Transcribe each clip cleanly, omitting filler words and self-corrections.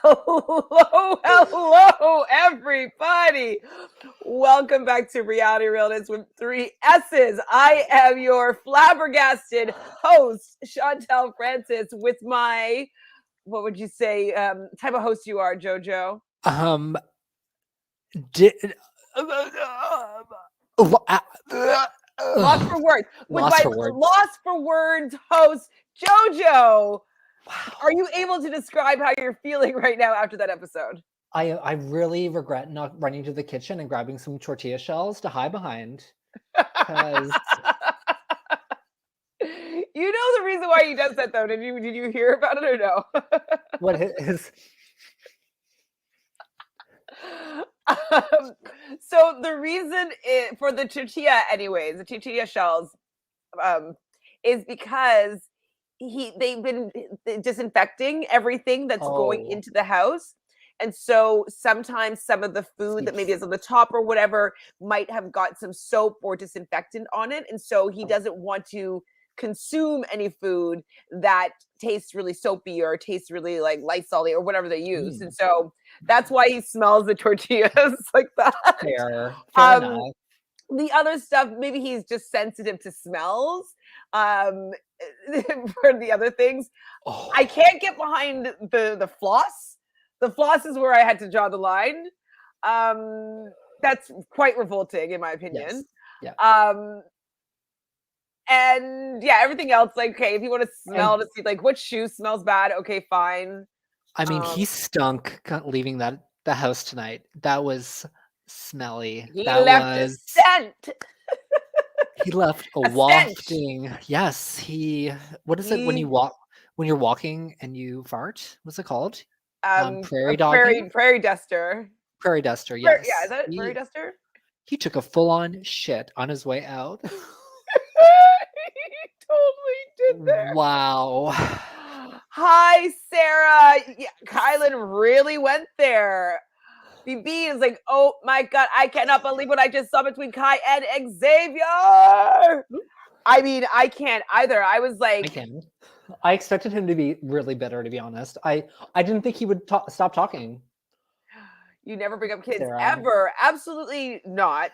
Hello, everybody. Welcome back to Reality Realness with 3 S's. I am your flabbergasted host, Chantele and Francis, with my, what would you say, type of host you are, Jojo? Um, di- Lost for words. With Lost my for words. lost for words host, Jojo. Wow. Are you able to describe how you're feeling right now after that episode? I really regret not running to the kitchen and grabbing some tortilla shells to hide behind. Because You know the reason why he does that, though. Did you hear about it or no? what is So the reason for the tortilla, anyways, the tortilla shells, um, is because they've been disinfecting everything that's going oh into the house. And so sometimes some of the food that maybe seeps. is on the top or whatever might have got some soap or disinfectant on it. And so he doesn't want to consume any food that tastes really soapy or tastes really like Lysol or whatever they use. And Mm, so that's why he smells the tortillas like that. fair Um, enough. the other stuff, maybe he's just sensitive to smells. Um, for the other things, I Oh can't get behind the floss. The floss is where I had to draw the line. That's quite revolting, in my yes, opinion. yeah. Um, and yeah, everything else, like, okay, if you want to And smell to see like what shoe smells bad, okay, fine. I mean, Um, he stunk leaving the house tonight. That was smelly. he That left a was scent, He left a a stench. wafting. Yes, he. What is it when you He walk when you're walking and you fart? What's it called? a Prairie prairie dogging? prairie duster. Prairie duster. Yeah, is Yes. that it? Prairie He duster? he took a full on shit on his way out. He totally did there. Wow. Hi, Sarah. Yeah, Kyland really went there. BB is like, oh my god, I cannot believe what I just saw between Kai and Xavier. I mean, I can't either. I was I like, can. I expected him to be really bitter, to be honest. I didn't think he would stop talking, you never bring up kids Sarah. ever. Absolutely not.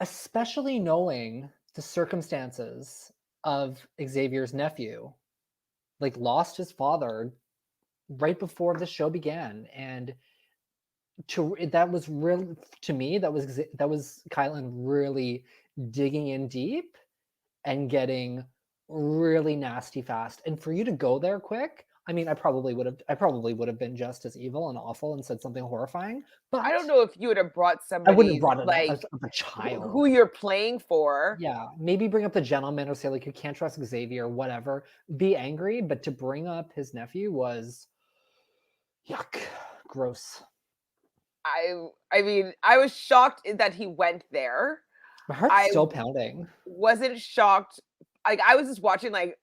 Especially knowing the circumstances of Xavier's nephew. Like lost his father right before the show began, and that was real to me. That was Kylan really digging in deep and getting really nasty fast. And for you to go there quick, I mean, I probably would have been just as evil and awful and said something horrifying, I don't but know if you would have brought I wouldn't have somebody brought it up like as a child. who you're playing for. Yeah, maybe bring up the gentleman or say like you can't trust Xavier, whatever. Be angry, but to bring up his nephew was yuck, gross. I mean, I was shocked that he went there. My heart's I still pounding. wasn't shocked. Like I was just watching, like,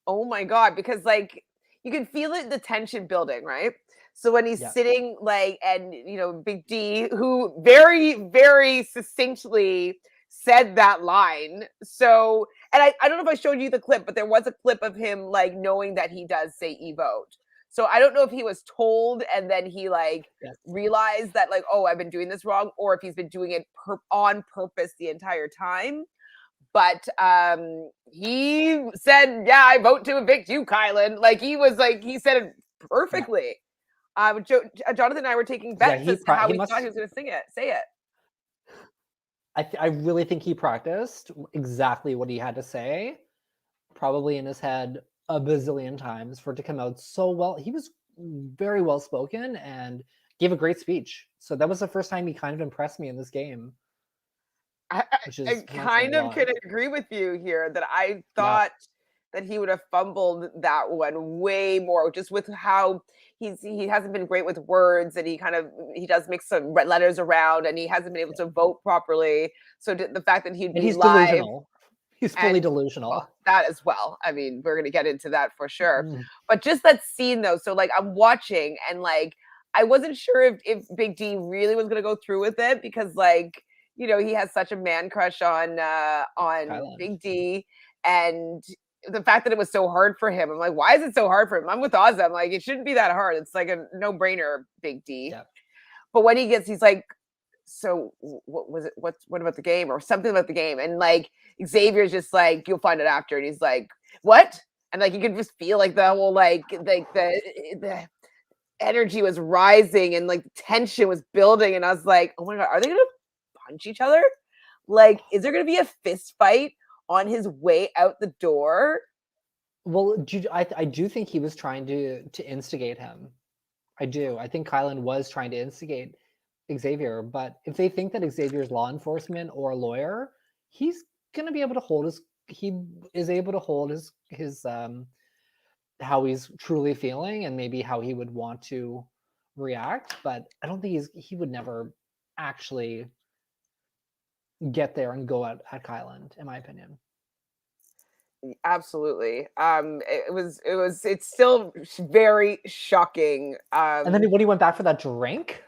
oh my god, because like you can feel it, the tension building, right? So when he's Yeah. sitting like, and Big D, who very, very succinctly said that line. So, and I don't know if I showed you the clip, but there was a clip of him like knowing that he does say evote. So I don't know if he was told and then he like Yes. realized that like, oh, I've been doing this wrong, or if he's been doing it on purpose the entire time. But he said, "Yeah, I vote to evict you, Kylan." Like he said it Yeah. perfectly. Jonathan and I were taking Yeah, bets as to how he we thought he must was going to say it. I really think he practiced exactly what he had to say, probably in his head a bazillion times for it to come out so well. He was very well spoken and gave a great speech. So that was the first time he kind of impressed me in this game, I, which I is not saying kind a of lot. can agree with you here that I Yeah. thought that he would have fumbled that one way more, just with how he hasn't been great with words, and he does mix some red letters around, and he hasn't been able Yeah. to vote properly. So the fact that he'd And be he's live, delusional. He's fully and well, delusional. that as well. I mean, we're gonna get into that for sure. Mm, But just that scene though, so like I'm watching and like I wasn't sure if Big D really was gonna go through with it because like, he has such a man crush on Kylan. Big D, and the fact that it was so hard for him, I'm like, why is it so hard for him? I'm with Aza. I'm like, it shouldn't be that hard. It's like a no-brainer, Big D. Yeah. But when he's like, so what was it? What about the game or something about the game? And like Xavier's just like, you'll find it after. And he's like, what? And like you can just feel like the whole like the energy was rising and like the tension was building. And I was like, oh my God, are they gonna punch each other? Like, is there gonna be a fist fight on his way out the door? Well, I do think he was trying to instigate him. I do. I think Kyland was trying to instigate Xavier, but if they think that Xavier's law enforcement or a lawyer, he's gonna be able to hold his. He is able to hold his how he's truly feeling and maybe how he would want to react. But I don't think he would never actually get there and go at Kyland, in my opinion. Absolutely. It's still very shocking. And then when he went back for that drink,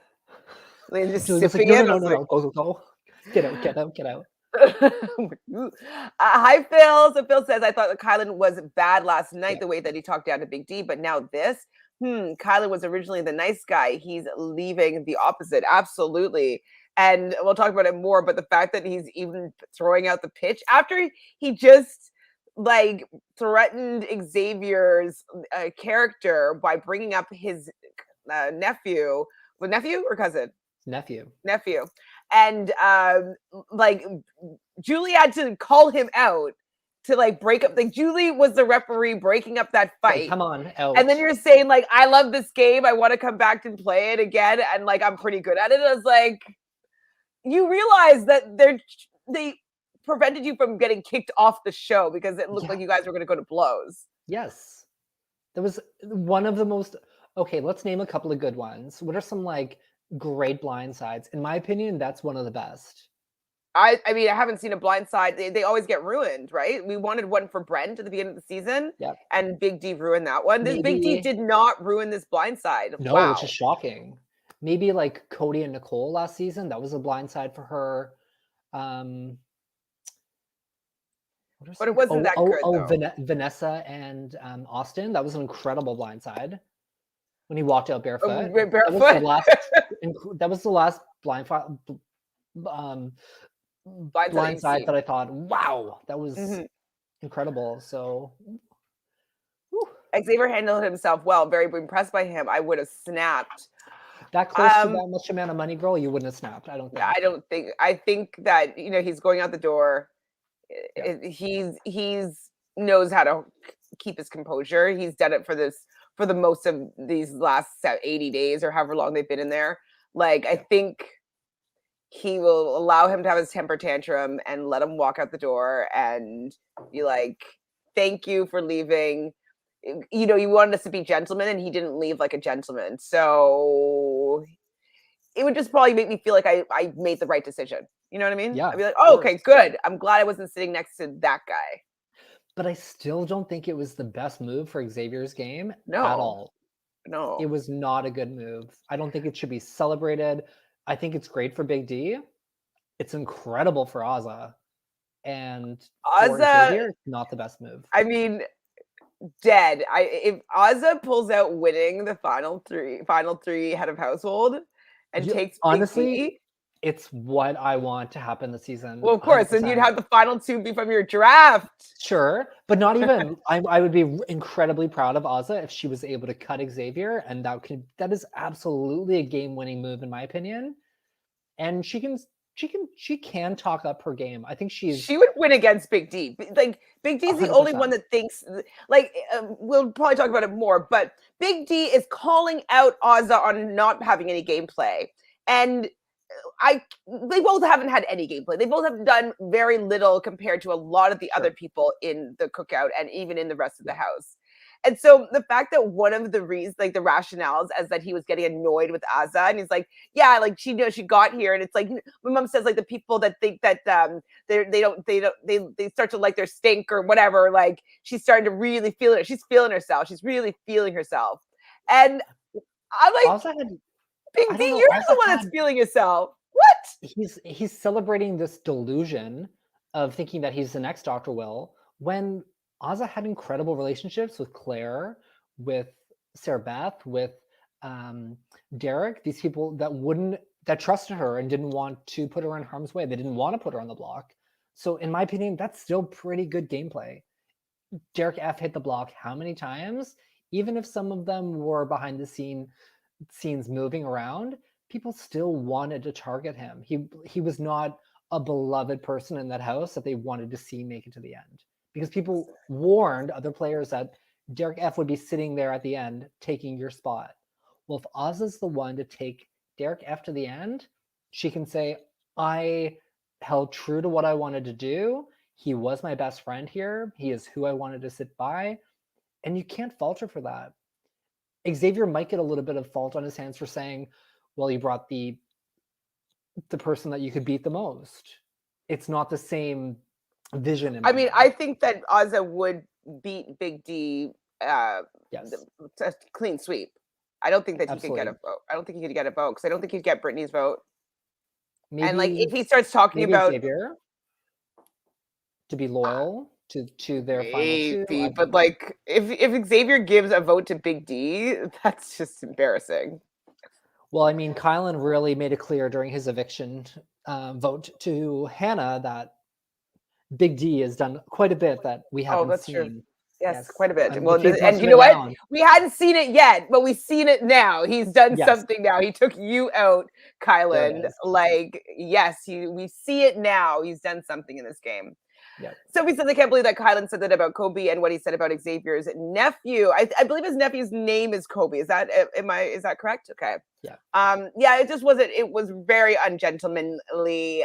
Just Julie was like, sipping no, it. go. Get out. Hi, Phil. So Phil says, I thought that Kyland was bad last night, the way that he talked down to Big D, but now this. Kyland was originally the nice guy. He's leaving the opposite. Absolutely. And we'll talk about it more, but the fact that he's even throwing out the pitch after he just like threatened Xavier's character by bringing up his nephew or cousin? Nephew. And like Julie had to call him out to like break up. Like Julie was the referee breaking up that fight. Hey, come on, out. And then you're saying like, I love this game. I want to come back and play it again. And like, I'm pretty good at it. I was like, you realize that they prevented you from getting kicked off the show because it looked like you guys were going to go to blows. Yes. That was one of the most, okay, let's name a couple of good ones. What are some like great blindsides? In my opinion, that's one of the best. I mean, I haven't seen a blindside. They always get ruined, right? We wanted one for Brent at the beginning of the season, and Big D ruined that one. Big D did not ruin this blindside. No, wow. Which is shocking. Maybe like Cody and Nicole last season, that was a blindside for her. But it wasn't that good. Vanessa and Austin, that was an incredible blindside when he walked out barefoot. That was the last blindside that I thought, wow, that was incredible. So Xavier handled himself well. Very impressed by him. I would have snapped. That close to that much amount of money, girl, you wouldn't have snapped. I don't think. I don't think. I think that he's going out the door. He's knows how to keep his composure. He's done it for the most of these last 80 days or however long they've been in there. Like I think he will allow him to have his temper tantrum and let him walk out the door and be like, thank you for leaving. You wanted us to be gentlemen and he didn't leave like a gentleman. So it would just probably make me feel like I made the right decision. You know what I mean? Yeah. I'd be like, oh, okay, good. I'm glad I wasn't sitting next to that guy. But I still don't think it was the best move for Xavier's game at all. No. It was not a good move. I don't think it should be celebrated. I think it's great for Big D. It's incredible for Aza. And for Xavier, it's not the best move. I mean, dead. If Aza pulls out winning the final three head of household and takes honestly, Big D, it's what I want to happen this season. Well, of course, 100%. And you'd have the final two be from your draft. Sure, but not even. I would be incredibly proud of Aza if she was able to cut Xavier, and that is absolutely a game-winning move in my opinion. And she can talk up her game. I think she would win against Big D. Like Big D's 100%. The only one that thinks like we'll probably talk about it more, but Big D is calling out Aza on not having any gameplay, and they both haven't had any gameplay. They both have done very little compared to a lot of the other people in the cookout and even in the rest of the house. And so the fact that one of the reasons, like the rationales, is that he was getting annoyed with Aza, and he's like, yeah, like she got here, and it's like my mom says, like the people that think that they start to like their stink or whatever. Like she's starting to really feel it. She's feeling herself. She's really feeling herself. And I'm like, Big D, you're the one that's feeling yourself. What? He's celebrating this delusion of thinking that he's the next Dr. Will when Aza had incredible relationships with Claire, with Sarah Beth, with Derek. These people that trusted her and didn't want to put her in harm's way. They didn't want to put her on the block. So in my opinion, that's still pretty good gameplay. Derek F hit the block how many times? Even if some of them were behind the scenes moving around, people still wanted to target him. He was not a beloved person in that house that they wanted to see make it to the end, because people warned other players that Derek F would be sitting there at the end taking your spot. Well, if Oz's the one to take Derek F to the end, she can say, I held true to what I wanted to do. He was my best friend here. He is who I wanted to sit by. And you can't falter for that. Xavier might get a little bit of fault on his hands for saying, well, you brought the person that you could beat the most. It's not the same vision in my I mean, mind. I think that Aza would beat Big D yes. clean sweep. I don't think that he Absolutely. could get a vote. I don't think he could get a vote because I don't think he'd get Brittany's vote. Maybe, and like if he starts talking maybe about Xavier to be loyal to their final two. maybe, but like if Xavier gives a vote to Big D, that's just embarrassing. Well, I mean, Kyland really made it clear during his eviction vote to Hannah that Big D has done quite a bit that we haven't That's seen. true. Yes, quite a bit. If Well, he's and you muscling know what? around, We hadn't seen it yet, but we've seen it now. He's done Yes. something now. He took you out, There Kyland. it is. Like, yes, we see it now. He's done something in this game. Yep. Sophie says, I can't believe that Kyland said that about Kobe and what he said about Xavier's nephew. I believe his nephew's name is Kobe. Is that correct? Okay. Yeah. Yeah, it just wasn't, it was very ungentlemanly.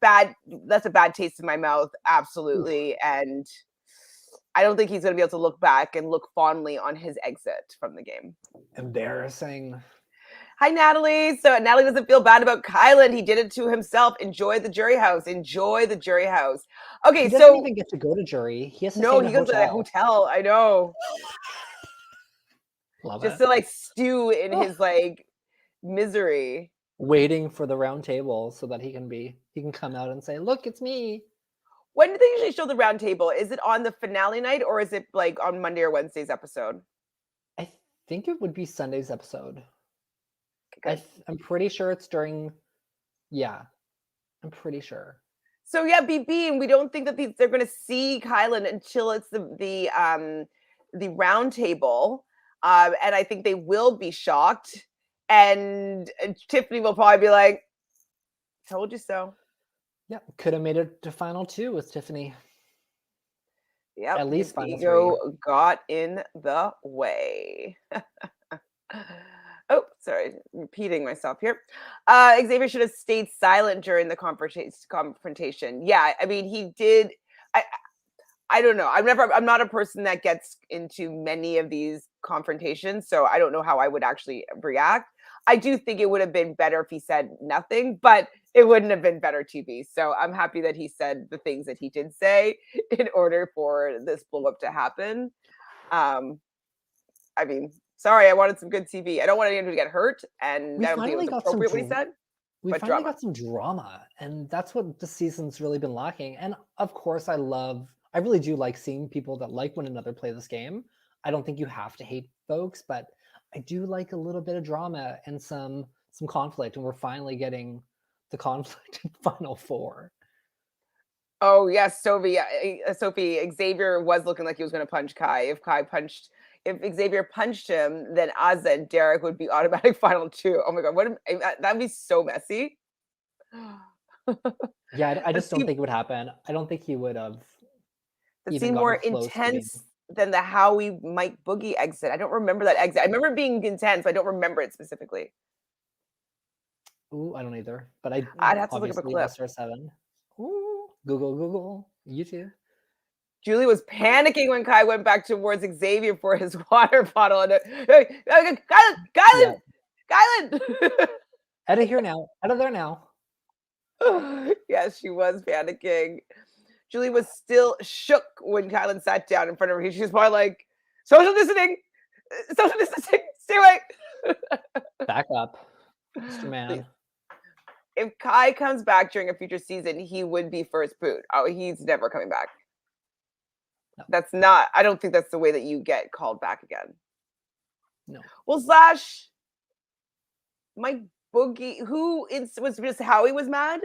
Bad. That's a bad taste in my mouth. Absolutely. Oof. And I don't think he's going to be able to look back and look fondly on his exit from the game. Embarrassing. Hi, Natalie. So Natalie doesn't feel bad about Kyland. He did it to himself. Enjoy the jury house. Enjoy the jury house. Okay, he doesn't even get to go to jury. He has to stay in a hotel. He goes to the hotel. I know. Love just it. to like stew in his like misery. Waiting for the round table so that he can come out and say, look, it's me. When do they usually show the round table? Is it on the finale night or is it like on Monday or Wednesday's episode? I think it would be Sunday's episode. I'm pretty sure it's during. Yeah, I'm pretty sure. So yeah, BB, and we don't think that they're going to see Kyland until it's the round table, and I think they will be shocked, and Tiffany will probably be like, "Told you so." Yeah, could have made it to final two with Tiffany. Yeah, at least final ego got in the way. Oh, sorry, repeating myself here. Xavier should have stayed silent during the confrontation. Yeah, I mean, he did. I don't know. I'm not a person that gets into many of these confrontations, so I don't know how I would actually react. I do think it would have been better if he said nothing, but it wouldn't have been better TV. So I'm happy that he said the things that he did say in order for this blow up to happen. I mean, sorry, I wanted some good TV. I don't want anyone to get hurt, and I don't think it was appropriate what he said. We finally got some drama, and that's what the season's really been lacking. And of course, I really do like seeing people that like one another play this game. I don't think you have to hate folks, but I do like a little bit of drama and some conflict, and we're finally getting the conflict in Final Four. Oh yes, Sophie. Xavier was looking like he was going to punch Kai. If Xavier punched him, then Aza and Derek would be automatic final two. Oh my god, that'd be so messy. Yeah, I just don't think it would happen. I don't think he would have. It seemed more intense than the Howie Mike Boogie exit. I don't remember that exit. I remember it being intense, but I don't remember it specifically. Ooh, I don't either. But I'd have to look up a clip. SR7. Ooh, Google, YouTube. Julie was panicking when Kai went back towards Xavier for his water bottle. And Kyland! Out of here now. Out of there now. Yes, she was panicking. Julie was still shook when Kyland sat down in front of her. She was probably like, social distancing, stay away. Back up, Mr. Man. If Kai comes back during a future season, he would be first boot. Oh, he's never coming back. That's not. I don't think that's the way that you get called back again. No. Well, Mike Boogie, was just Howie was mad,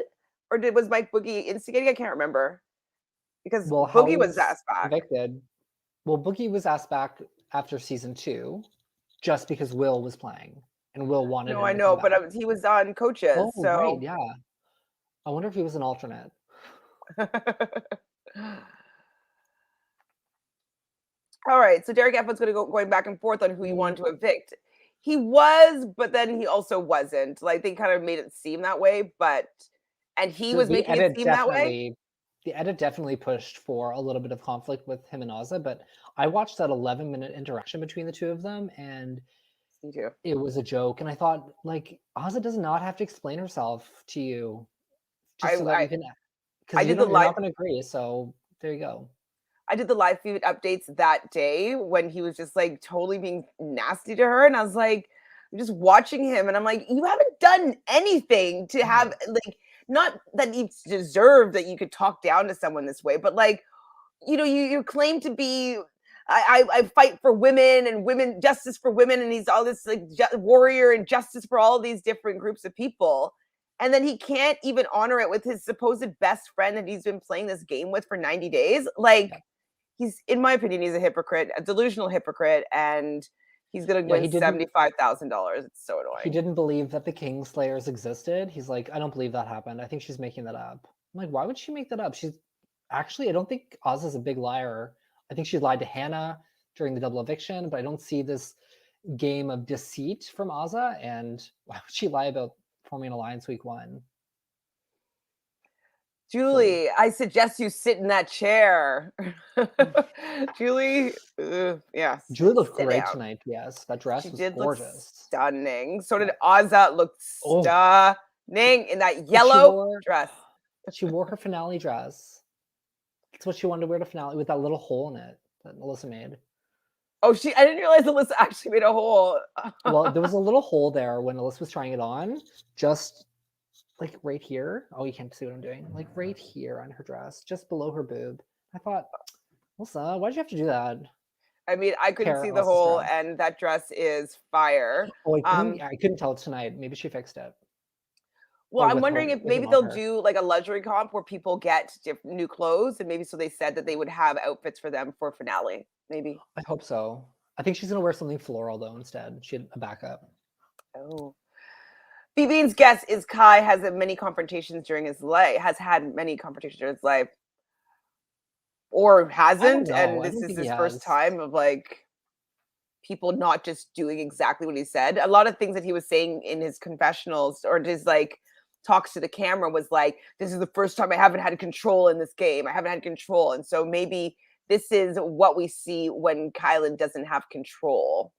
or was Mike Boogie instigating? I can't remember because Well, Boogie Howie was was asked back. evicted. Well, Boogie was asked back after season 2, just because Will was playing and Will wanted No, him I to come know, back. but he was on coaches, Oh, right, so. yeah. I wonder if he was an alternate. All right, so Derek F was going back and forth on who he wanted Mm, to evict. He was, but then he also wasn't. Like they kind of made it seem that way, and he was the making it edit seem that way. definitely pushed for a little bit of conflict with him and Aza, but I watched that 11-minute interaction between the two of them, and Me too. it was a joke. And I thought, like, Aza does not have to explain herself to you just so that I you can, I because did the you're live not going to agree. So there you go. I did the live feed updates that day when he was just like totally being nasty to her. And I was like, I'm just watching him and I'm like, you haven't done anything to have like not that you deserve that you could talk down to someone this way, but like, you claim to be I fight for women and women justice for women and he's all this like warrior and justice for all these different groups of people. And then he can't even honor it with his supposed best friend that he's been playing this game with for 90 days. Like, Yeah. he's, in my opinion, he's a hypocrite, a delusional hypocrite, and he's gonna Yeah, win $75,000. It's so he annoying. didn't believe that the Kingslayers existed. He's like, I don't believe that happened. I think she's making that up. I'm like, why would she make that up? She's actually, I don't think Oz a big liar. I think she lied to Hannah during the double eviction, but I don't see this game of deceit from Azza. And why would she lie about forming an alliance week 1? Silly. Julie, I suggest you sit in that chair. Julie, yes, Julie looked sit great down. tonight. Yes, that dress She was did look gorgeous. stunning. So did Yeah. Azza look Oh, stunning in that but yellow dress. she wore her finale dress. It's what she wanted to wear to finale with that little hole in it that Melissa made. Oh, I didn't realize Alyssa actually made a hole. Well, there was a little hole there when Alyssa was trying it on, just like right here. Oh, you can't see what I'm doing. Like right here on her dress, just below her boob. I thought, Alyssa, why'd you have to do that? I mean, I couldn't Tear see the Alyssa's hole, dress. and that dress is fire. Oh, I couldn't tell tonight. Maybe she fixed it. Well, Or I'm with wondering if it maybe on they'll her. do like a luxury comp where people get new clothes, and maybe so they said that they would have outfits for them for finale. Maybe. I hope so. I think she's gonna wear something floral though instead. She had a backup. Oh. BB's guess is Kai has many confrontations during his life, has had many confrontations during his life, or I don't hasn't, know. and I this don't is think he his first has. time of like people not just doing exactly what he said. A lot of things that he was saying in his confessionals or his like talks to the camera was like, this is the first time I haven't had control in this game. I haven't had control. And so maybe this is what we see when Kyland doesn't have control.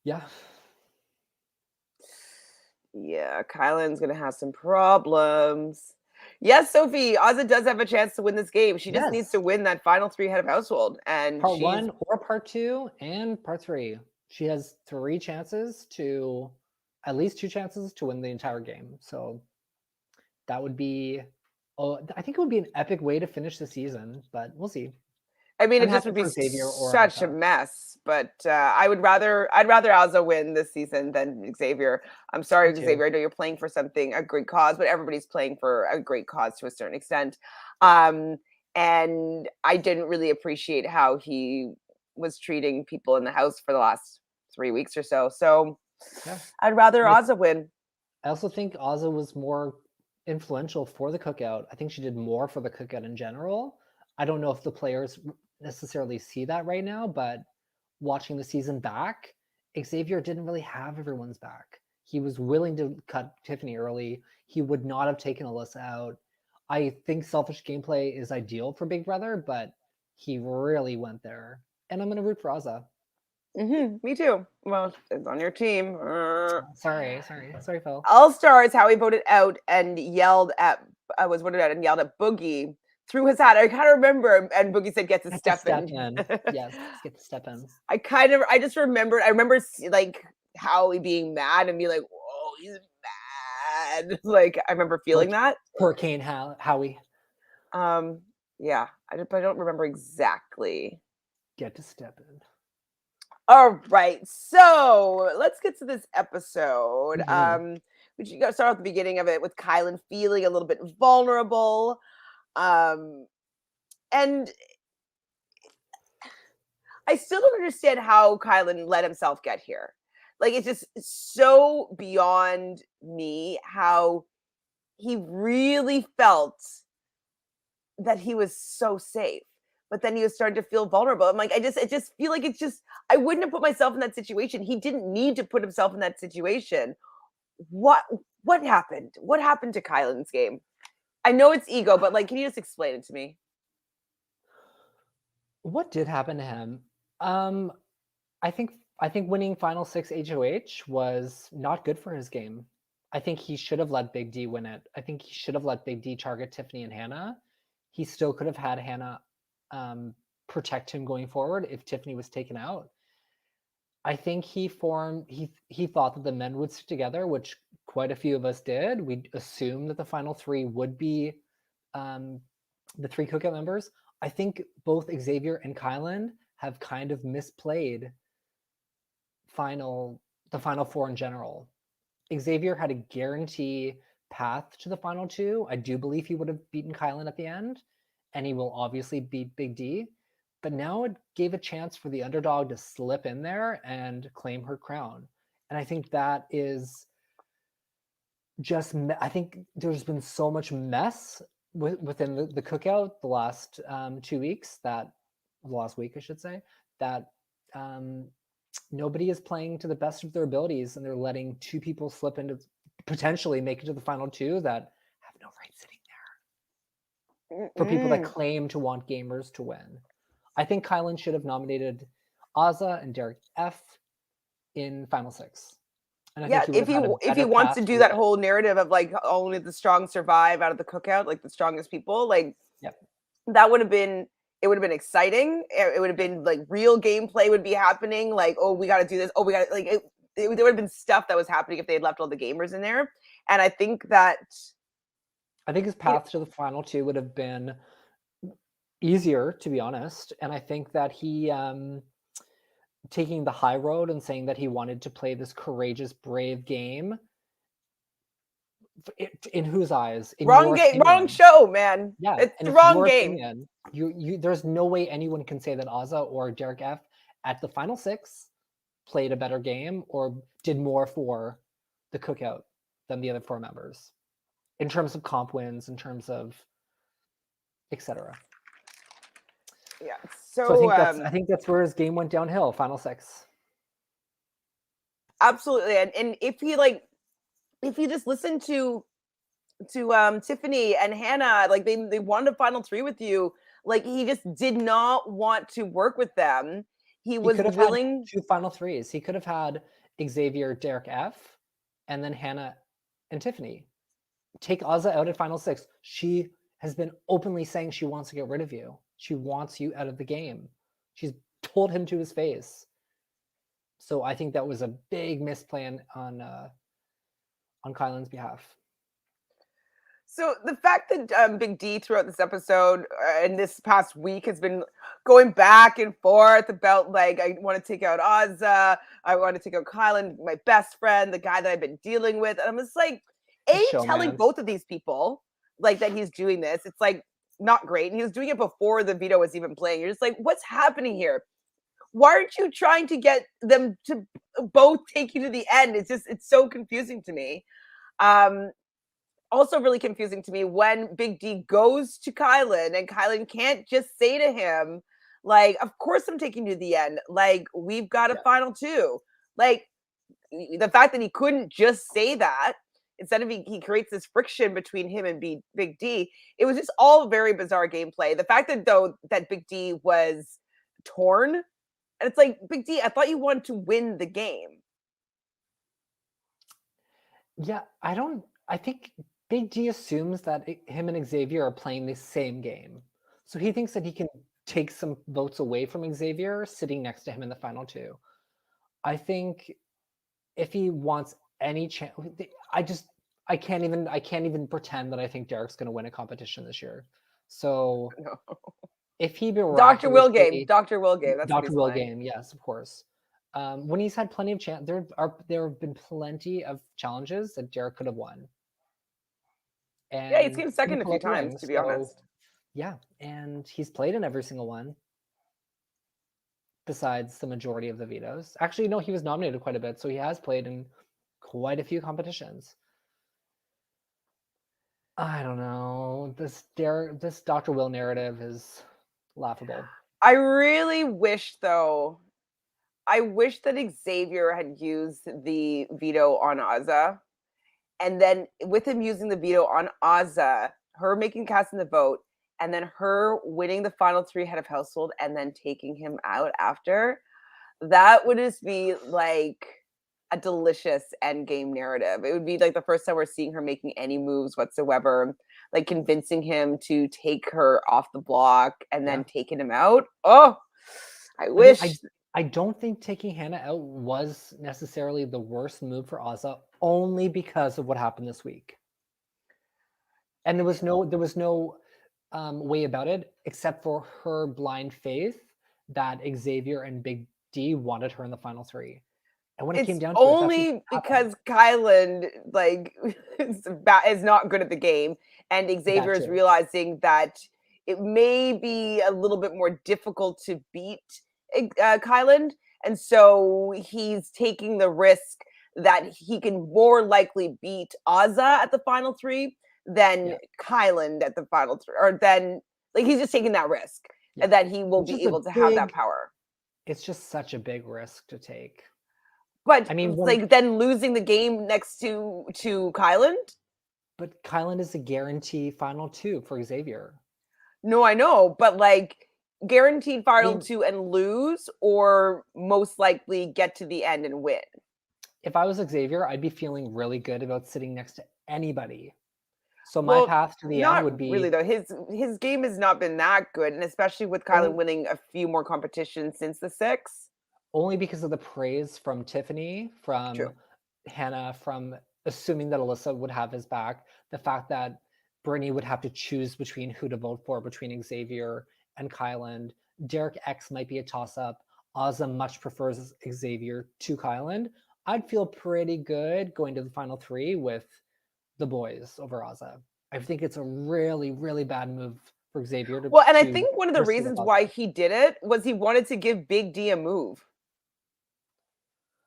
Yeah. Yeah, Kyland's gonna have some problems. Yes, Sophie, Ozzy does have a chance to win this game. She just needs Yes. to win that final 3 head of household. And Part she's 1 or part 2 and part 3. She has 3 chances to, at least 2 chances to win the entire game. So that would be, I think it would be an epic way to finish the season, but we'll see. I mean, I'm it just happy would be for Xavier or such a Alza. mess. But I'd rather Alza win this season than Xavier. I'm sorry, Me too. Xavier. I know you're playing for a great cause, but everybody's playing for a great cause to a certain extent. And I didn't really appreciate how he was treating people in the house for the last 3 weeks or so. So Yeah. I'd rather Alza win. I also think Alza was more influential for the cookout. I think she did more for the cookout in general. I don't know if the players necessarily see that right now, but watching the season back, Xavier didn't really have everyone's back. He was willing to cut Tiffany early. He would not have taken Alyssa out. I think selfish gameplay is ideal for Big Brother, but he really went there. And I'm going to root for Azza. Me too. Well, it's on your team. Sorry, Phil. All Stars, how he voted out and yelled at Boogie through his hat. I kind of remember, and Boogie said, "Get to step in." Yes, get to step in. I just remembered. I remember like Howie being mad and be like, "Whoa, he's mad!" Like I remember feeling that. Hurricane Howie. Yeah, but I don't remember exactly. Get to step in. All right, so let's get to this episode. Mm-hmm. We got to start at the beginning of it with Kylan feeling a little bit vulnerable, um, and I still don't understand how Kylan let himself get here. Like, it's just so beyond me how he really felt that he was so safe. But then he was starting to feel vulnerable. I'm like, I just feel like I wouldn't have put myself in that situation. He didn't need to put himself in that situation. What what happened? What happened to Kylan's game? I know it's ego, but like, can you just explain it to me? What did happen to him? Um, I think winning Final Six HOH was not good for his game. I think he should have let Big D win it. I think he should have let Big D target Tiffany and Hannah. He still could have had Hannah protect him going forward if Tiffany was taken out. I think he thought that the men would stick together, which quite a few of us did. We assumed that the final three would be um, the three cookout members. I think both Xavier and Kyland have kind of misplayed the final four in general. Xavier had a guarantee path to the final two. I do believe he would have beaten Kylan at the end, and he will obviously beat Big D. But now it gave a chance for the underdog to slip in there and claim her crown. And I think that is just, I think there's been so much mess within the cookout the last 2 weeks the last week, I should say, that um, nobody is playing to the best of their abilities, and they're letting two people slip into potentially make it to the final two that have no right sitting there for people that Mm-mm. claim to want gamers to win. I think Kylan should have nominated Aza and Derek F in Final Six, and I think Yeah, he would have had a if he better wants to path to do win that it. whole narrative of like only the strong survive out of the cookout, like the strongest people, like Yep. that would have been it would have been exciting. It would have been like real gameplay would be happening. Like, oh, we got to do this. Oh, we got like there would have been stuff that was happening if they had left all the gamers in there. And I think that I think his you path to the final two would have been easier, to be honest. And I think that he taking the high road and saying that he wanted to play this courageous, brave game, in whose eyes, in wrong your game, wrong opinion, show, man. yeah, It's and the it's wrong your game. opinion. There's no way anyone can say that Aza or Derek F at the final six played a better game or did more for the cookout than the other four members in terms of comp wins, in terms of etc. Yeah. So So I think that's where his game went downhill. Final six. absolutely. And if he just listened to Tiffany and Hannah, like they wanted a final three with you. Like he just did not want to work with them. He He was could have had willing. two final threes. He could have had Xavier, Derek F, and then Hannah and Tiffany. Take Azza out at final six. She has been openly saying she wants to get rid of you. She wants you out of the game. She's told him to his face. So I think that was a big misplan on Kylan's behalf. So the fact that Big D throughout this episode and this past week has been going back and forth about like I want to take out Ozza, I want to take out Kylan, my best friend, the guy that I've been dealing with, and I'm just like, The telling showman. both of these people like that he's doing this. It's like not great, and he was doing it before the veto was even playing. You're just like, what's happening here? Why aren't you trying to get them to both take you to the end? It's so confusing to me. Um, Also really confusing to me when Big D goes to Kylan and Kylan can't just say to him, like, of course I'm taking you to the end. Like, we've got a Yeah. final two. Like, the fact that he couldn't just say that, instead of he creates this friction between him and Big D, it was just all very bizarre gameplay. The fact that though that Big D was torn, and it's like, Big D, I thought you wanted to win the game. Yeah, I think Big G assumes that him and Xavier are playing the same game. So he thinks that he can take some votes away from Xavier sitting next to him in the final two. I think if he wants any chance, I can't even pretend that I think Derek's going to win a competition this year. So No. if he Dr. Wilgame. miraculously, Dr. Wilgame. That's what Dr. he's playing. Wilgame, yes, of course. When he's had plenty of there have been plenty of challenges that Derek could have won, Yeah, he's and came he second a pulled few out the times, ring. to be So honest. yeah, and he's played in every single one, besides the majority of the vetoes. Actually, no, he was nominated quite a bit, so he has played in quite a few competitions. I don't know. This Dr. Will narrative is laughable. I really wish, though, I wish that Xavier had used the veto on Aza. And then with him using the veto on Aza, her making cast in the vote, and then her winning the final 3 head of household and then taking him out after, that would just be like a delicious endgame narrative. It would be like the first time we're seeing her making any moves whatsoever, like convincing him to take her off the block and then taking him out. Oh, I wish. I don't think taking Hannah out was necessarily the worst move for Aza, only because of what happened this week. And there was no way about it except for her blind faith that Xavier and Big D wanted her in the final 3. And when it came It's down to it, that's what only happened. because Kyland like is not good at the game, and Xavier That is too. realizing that it may be a little bit more difficult to beat Kyland, and so he's taking the risk that he can more likely beat Aza at the final 3 than Kyland at the final 3, or then like he's just taking that risk, and that he will be able to have that power. It's just such a big risk to take. But I mean, like then losing the game next to Kyland. But Kyland is a guarantee final 2 for Xavier. No, I know, but like guaranteed final 2 and lose, or most likely get to the end and win. If I was Xavier, I'd be feeling really good about sitting next to anybody. So my path to the end would be really though. His game has not been that good, and especially with Kyland winning a few more competitions since the 6. Only because of the praise from Tiffany, from Hannah, from assuming that Alyssa would have his back, the fact that Brittany would have to choose between who to vote for between Xavier and Kyland. Derek X might be a toss-up. Aza much prefers Xavier to Kyland. I'd feel pretty good going to the final 3 with the boys over Aza. I think it's a really, really bad move for Xavier to. Well, and I think one of the reasons why he did it was he wanted to give Big D a move.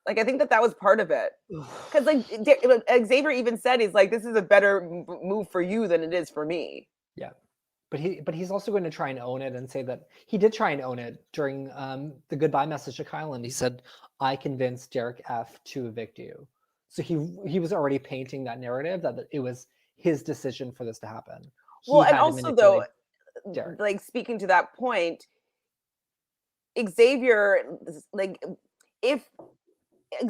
Like I think that was part of it, because like Xavier even said he's like, this is a better move for you than it is for me. Yeah, but he's also going to try and own it and say that he did try and own it during the goodbye message to Kyland. He said, "I convinced Derek F to evict you." So he was already painting that narrative that it was his decision for this to happen. Well, and also though, Derek. like speaking to that point, Xavier, like if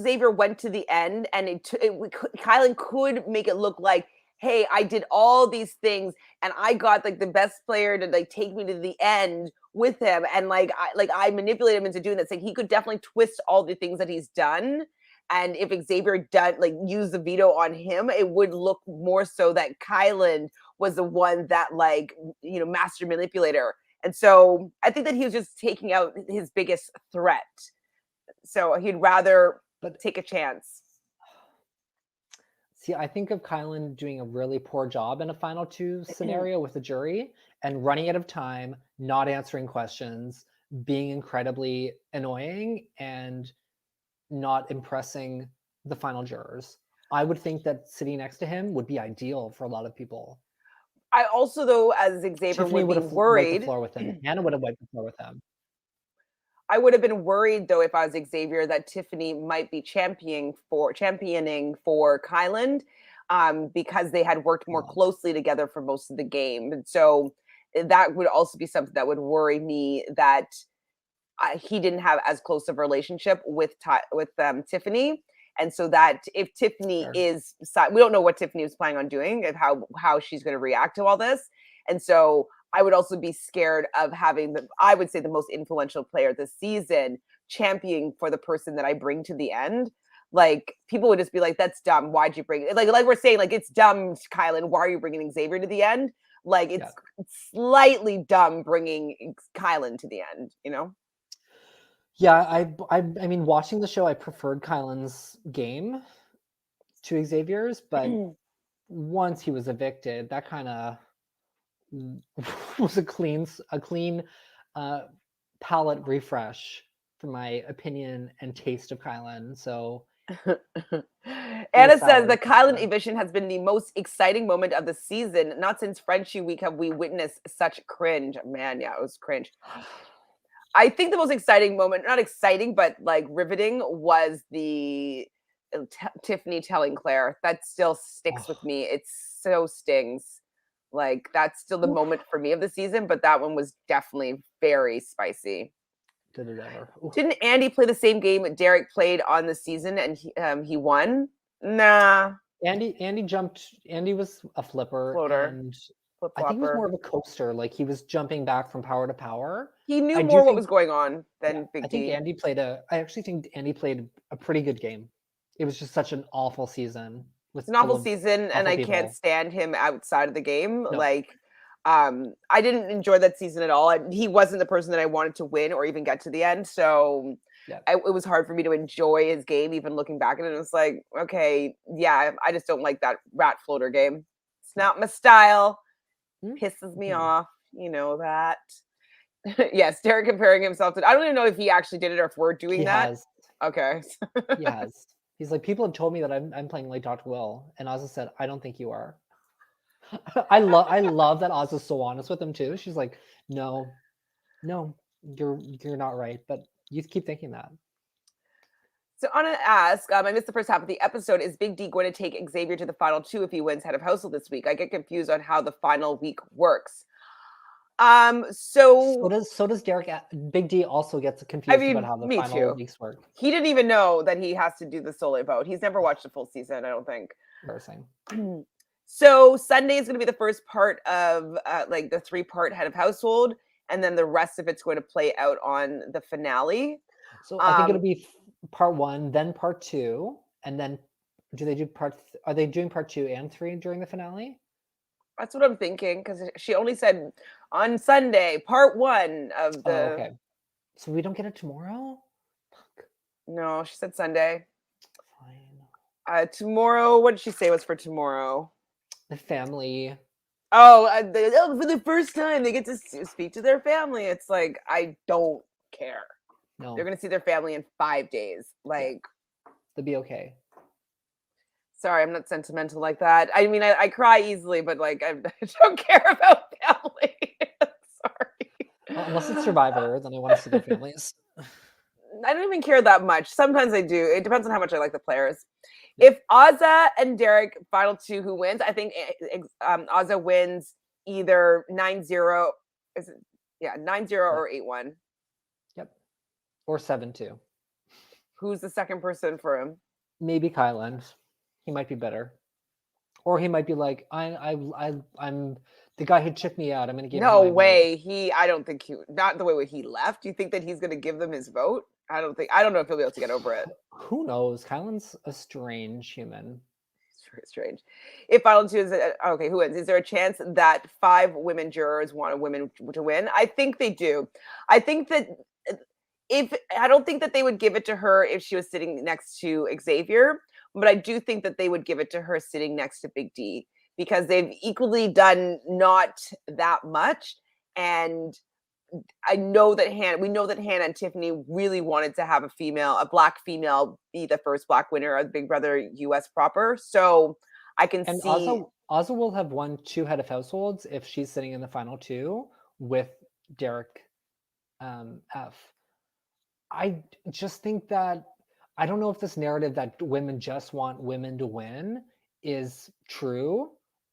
Xavier went to the end and Kyland could make it look like, hey, I did all these things and I got like the best player to like take me to the end with him, and like I manipulated him into doing this. Like he could definitely twist all the things that he's done. And if Xavier used the veto on him, it would look more so that Kyland was the one that master manipulator. And so I think that he was just taking out his biggest threat. So he'd rather take a chance. See, I think of Kyland doing a really poor job in a final 2 scenario with the jury and running out of time, not answering questions, being incredibly annoying, and not impressing the final jurors. I would think that sitting next to him would be ideal for a lot of people. I also, though, as Xavier Tiffany would be have worried. Wiped the floor with him. Anna would have wiped the floor with him. I would have been worried, though, if I was Xavier, that Tiffany might be championing for Kyland, because they had worked more closely together for most of the game. And so that would also be something that would worry me, that he didn't have as close of a relationship with Tiffany. And so that if Tiffany is, we don't know what Tiffany is planning on doing and how she's going to react to all this. And so I would also be scared of having I would say the most influential player this season championing for the person that I bring to the end. Like people would just be like, that's dumb. Why'd you bring it? Like we're saying, like, it's dumb, Kyland. Why are you bringing Xavier to the end? Like it's slightly dumb bringing Kyland to the end, you know? Yeah, I mean, watching the show, I preferred Kyland's game to Xavier's, but once he was evicted, that kind of was a clean palette refresh for my opinion and taste of Kyland. So Anna says the Kyland eviction has been the most exciting moment of the season. Not since Frenchie Week have we witnessed such cringe. Man, yeah, it was cringe. I think the most exciting moment, not exciting, but like riveting, was the Tiffany telling Claire. That still sticks with me. It so stings. Like that's still the moment for me of the season, but that one was definitely very spicy. Did it ever? Didn't Andy play the same game that Derek played on the season and he won? Nah. Andy jumped. Andy was a floater. And I think he was more of a coaster. Like he was jumping back from power to power. He knew more what was going on than Big D. I actually think Andy played a pretty good game. It was just such an awful season. It's an awful season, and I can't stand him outside of the game. No. Like, I didn't enjoy that season at all. He wasn't the person that I wanted to win or even get to the end. So it was hard for me to enjoy his game, even looking back at it. It was like, okay, yeah, I just don't like that rat floater game. It's not my style. Pisses me off. You know that. Yes, Derek comparing himself to. I don't even know if he actually did it or if we're doing that. Has. Okay. He has. He's like, people have told me that I'm playing like Dr. Will, and Aza said, I don't think you are. I love that Aza's so honest with him too. She's like, no, you're not right, but you keep thinking that. So Anna asks, I missed the first half of the episode. Is Big D going to take Xavier to the final 2 if he wins head of household this week? I get confused on how the final week works. So does Derek. Big D also gets confused about how the final weeks work. He didn't even know that he has to do the solo vote. He's never watched a full season, I don't think. Embarrassing. So Sunday is going to be the first part of like the 3-part head of household, and then the rest of it's going to play out on the finale. So I think it'll be part 1, then part 2, and then are they doing part 2 and 3 during the finale? That's what I'm thinking, because she only said on Sunday, part 1 of the. Oh, okay. So we don't get it tomorrow? Fuck. No, she said Sunday. Fine. Tomorrow, what did she say was for tomorrow? The family. Oh, for the first time, they get to speak to their family. It's like, I don't care. No. They're going to see their family in 5 days. Like. They'll be okay. Sorry, I'm not sentimental like that. I mean, I cry easily, but like I don't care about family. Sorry. Well, unless it's Survivor, then I want to see their families. I don't even care that much. Sometimes I do. It depends on how much I like the players. Yeah. If Aza and Derek final 2, who wins? I think Aza wins either 9-0. Is it? Yeah, 9-0 or 8-1. Yep. Or 7-2. Who's the second person for him? Maybe Kyland. He might be better, or he might be like, I'm the guy who took me out. I'm gonna give. No way. Vote. I don't think not the way he left. Do you think that he's gonna give them his vote? I don't know if he'll be able to get over it. Who knows? Kyland's a strange human. Strange. If final 2 is okay, who wins? Is there a chance that 5 women jurors want a woman to win? I think they do. I think that I don't think that they would give it to her if she was sitting next to Xavier. But I do think that they would give it to her sitting next to Big D, because they've equally done not that much. And we know that Hannah and Tiffany really wanted to have a Black female be the first Black winner of Big Brother US proper. So I can see. Aza will have won 2 head of households if she's sitting in the final 2 with Derek F. I just think that I don't know if this narrative that women just want women to win is true.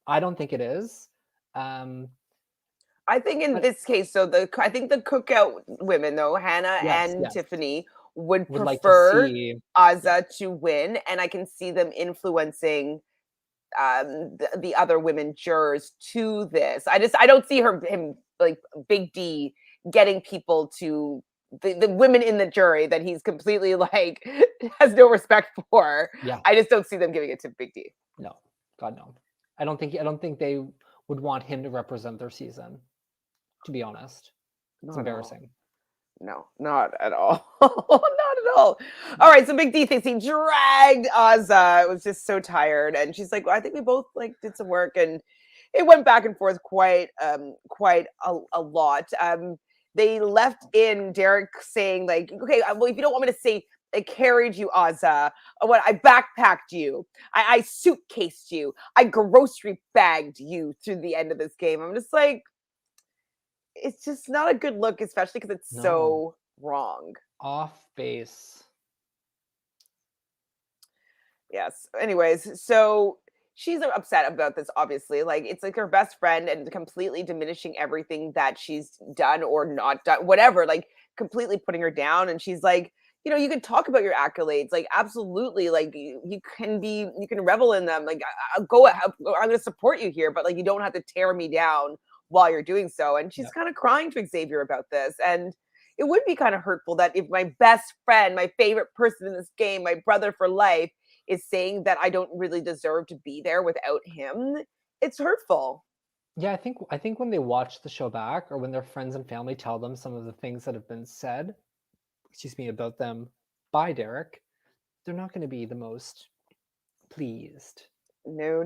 I don't think it is. I think in this case, I think the cookout women, though, Hannah and Tiffany, would prefer Aza to win, and I can see them influencing the other women jurors to this. I don't see him like Big D getting people to. The women in the jury that he's completely like has no respect for. Yeah. I just don't see them giving it to Big D. No, God no. I don't think they would want him to represent their season, to be honest. It's embarrassing. No, not at all. Not at all. All right, so Big D thinks he dragged Aza. It was just so tired, and she's like, well, I think we both like did some work, and it went back and forth quite a lot. They left in Derek saying like, okay, well, if you don't want me to say I carried you, Aza, what I backpacked you, I suitcased you, I grocery bagged you through the end of this game. I'm just like, it's just not a good look, especially because it's so wrong. Off base. Yes. Anyways, so she's upset about this, obviously. Like, it's like her best friend and completely diminishing everything that she's done or not done, whatever, like completely putting her down. And she's like, you can talk about your accolades, like absolutely, like you can revel in them. Like, I'll go, I'm going to support you here, but like you don't have to tear me down while you're doing so. And she's kind of crying to Xavier about this. And it would be kind of hurtful that if my best friend, my favorite person in this game, my brother for life, is saying that I don't really deserve to be there without him, it's hurtful. Yeah, I think when they watch the show back, or when their friends and family tell them some of the things that have been said, about them by Derek, they're not going to be the most pleased. No.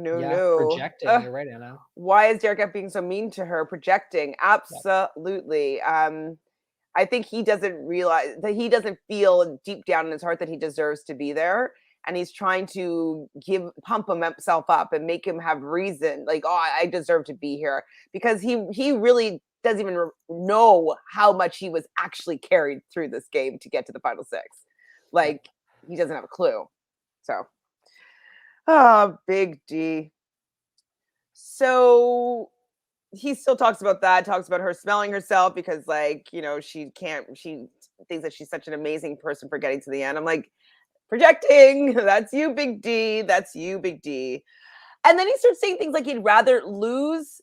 Projecting. You're right, Anna. Why is Derek being so mean to her? Projecting. Absolutely. I think he doesn't realize that he doesn't feel deep down in his heart that he deserves to be there. And he's trying to pump himself up and make him have reason. Like, oh, I deserve to be here. Because he really doesn't even know how much he was actually carried through this game to get to the final six. Like, he doesn't have a clue. So, Big D. So he still talks about that, talks about her smelling herself because, like, she thinks that she's such an amazing person for getting to the end. I'm like, projecting. That's you, Big D. That's you, Big D. And then he starts saying things like he'd rather lose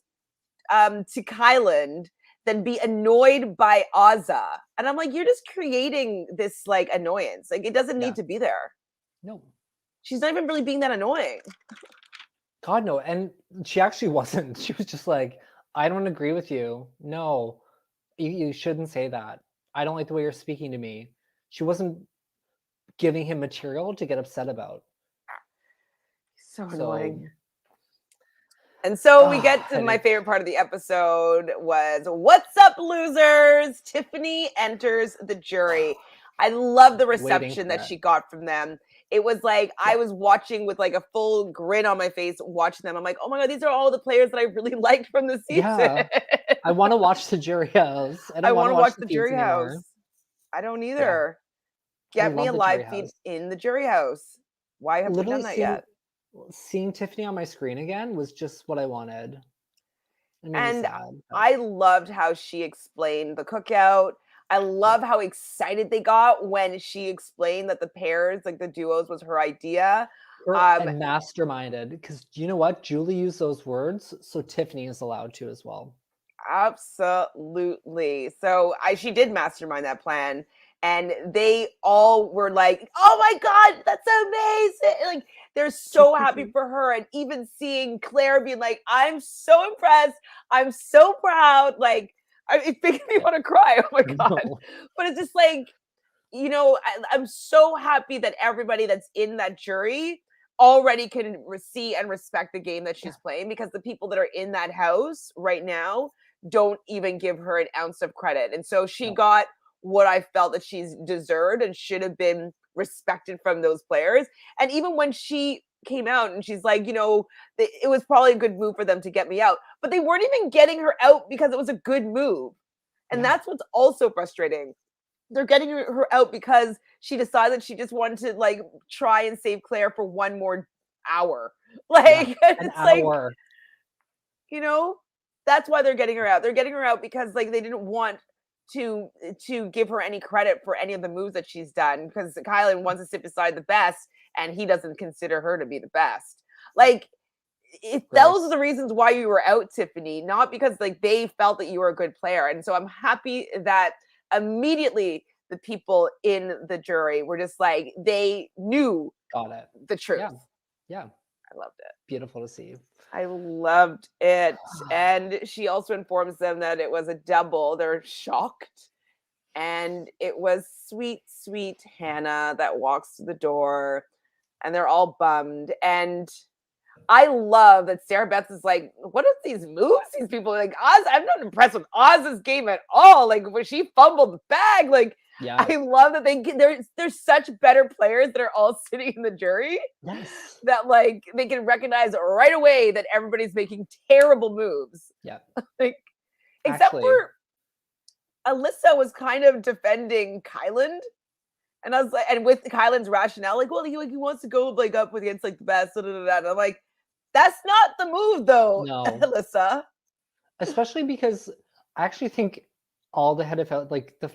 to Kyland than be annoyed by Aza. And I'm like, you're just creating this like annoyance. Like, it doesn't need to be there. No. She's not even really being that annoying. God, no. And she actually wasn't. She was just like, I don't agree with you. No, you shouldn't say that. I don't like the way you're speaking to me. She wasn't giving him material to get upset about. So annoying. And so we get to my favorite part of the episode was, what's up, losers? Tiffany enters the jury. I love the reception that she got from them. It was like, I was watching with like a full grin on my face, watching them. I'm like, oh my God, these are all the players that I really liked from the season. Yeah. I want to watch the jury house. I want to watch the jury house. I don't either. Get me a live feed in the jury house. Why haven't we done that yet? Seeing Tiffany on my screen again was just what I wanted. And I loved how she explained the cookout. I love how excited they got when she explained that the pairs, like the duos, was her idea. And masterminded, because you know what? Julie used those words, so Tiffany is allowed to as well. Absolutely. So she did mastermind that plan. And they all were like, oh my God, that's amazing. Like, they're so happy for her. And even seeing Claire being like, I'm so impressed. I'm so proud. Like, it makes me want to cry. Oh my God. No. But it's just like, I'm so happy that everybody that's in that jury already can see and respect the game that she's playing, because the people that are in that house right now don't even give her an ounce of credit. And so she got what I felt that she's deserved and should have been respected from those players. And even when she came out and she's like, it was probably a good move for them to get me out, but they weren't even getting her out because it was a good move. And that's what's also frustrating. They're getting her out because she decided she just wanted to like try and save Claire for one more hour. Like, an hour. Like, that's why they're getting her out. They're getting her out because like they didn't want to give her any credit for any of the moves that she's done, because Kyland wants to sit beside the best and he doesn't consider her to be the best. Like, those are the reasons why you were out, Tiffany, not because like they felt that you were a good player. And so I'm happy that immediately the people in the jury were just like, they knew got it, the truth. Yeah. I loved it. Beautiful to see. I loved it. And she also informs them that it was a double. They're shocked. And it was sweet, sweet Hannah that walks to the door, and they're all bummed. And I love that Sarah Beth is like, what are these moves? These people are like, Oz, I'm not impressed with Oz's game at all. Like when she fumbled the bag, like Yeah. I love that they're such better players that are all sitting in the jury. Yes. That like they can recognize right away that everybody's making terrible moves. Yeah. Like except for Alyssa was kind of defending Kyland. And I was like, and with Kyland's rationale, like, well, he wants to go like up against like the best, and I'm like, that's not the move though, No. Alyssa. Especially because I actually think all the head of like the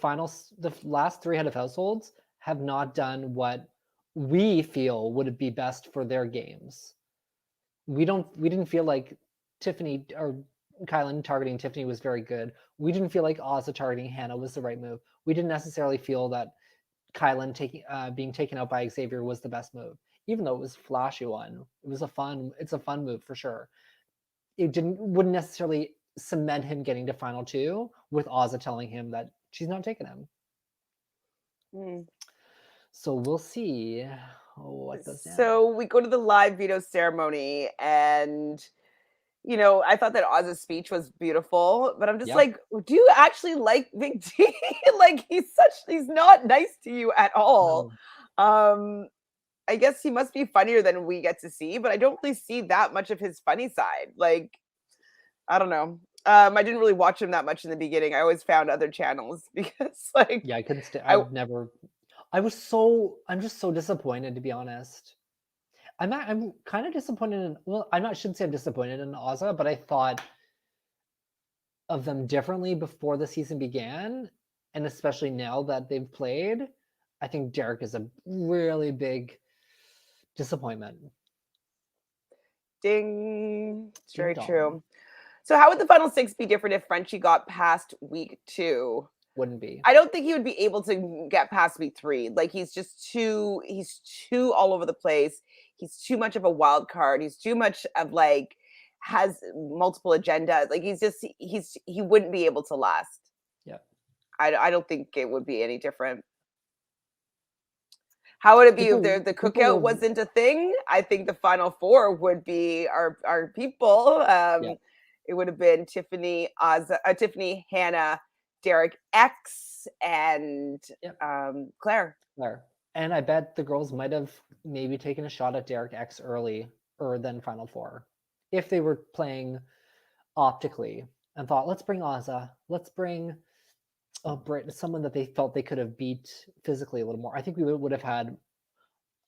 last 3 head of households have not done what we feel would be best for their games. We didn't feel like Tiffany or Kyland targeting Tiffany was very good. We didn't feel like Aza targeting Hannah was the right move. We didn't necessarily feel that Kyland being taken out by Xavier was the best move, even though it was a flashy one. It's a fun move for sure. It wouldn't necessarily cement him getting to final 2 with Aza telling him that she's not taking him. So we'll see what goes down. So we go to the live veto ceremony, and I thought that Oz's speech was beautiful, but I'm just like, do you actually like Big D? Like he's not nice to you at all. No. I guess he must be funnier than we get to see, but I don't really see that much of his funny side. Like, I don't know. I didn't really watch him that much in the beginning. I always found other channels because like I couldn't I'm just so disappointed, to be honest. I'm kind of disappointed in, well, shouldn't say I'm disappointed in Aza, but I thought of them differently before the season began, and especially now that they've played. I think Derek is a really big disappointment. Ding. It's very true. So how would the final 6 be different if Frenchie got past week 2? Wouldn't be. I don't think he would be able to get past week 3. Like he's too all over the place. He's too much of a wild card. He's too much of like has multiple agendas. Like he wouldn't be able to last. Yeah. I don't think it would be any different. How would it be if the cookout wasn't a thing? I think the final 4 would be our people. It would have been Tiffany, Hannah, Derek X, and Claire. And I bet the girls might have maybe taken a shot at Derek X early, or then final 4, if they were playing optically and thought, let's bring Aza, let's bring someone that they felt they could have beat physically a little more. I think we would have had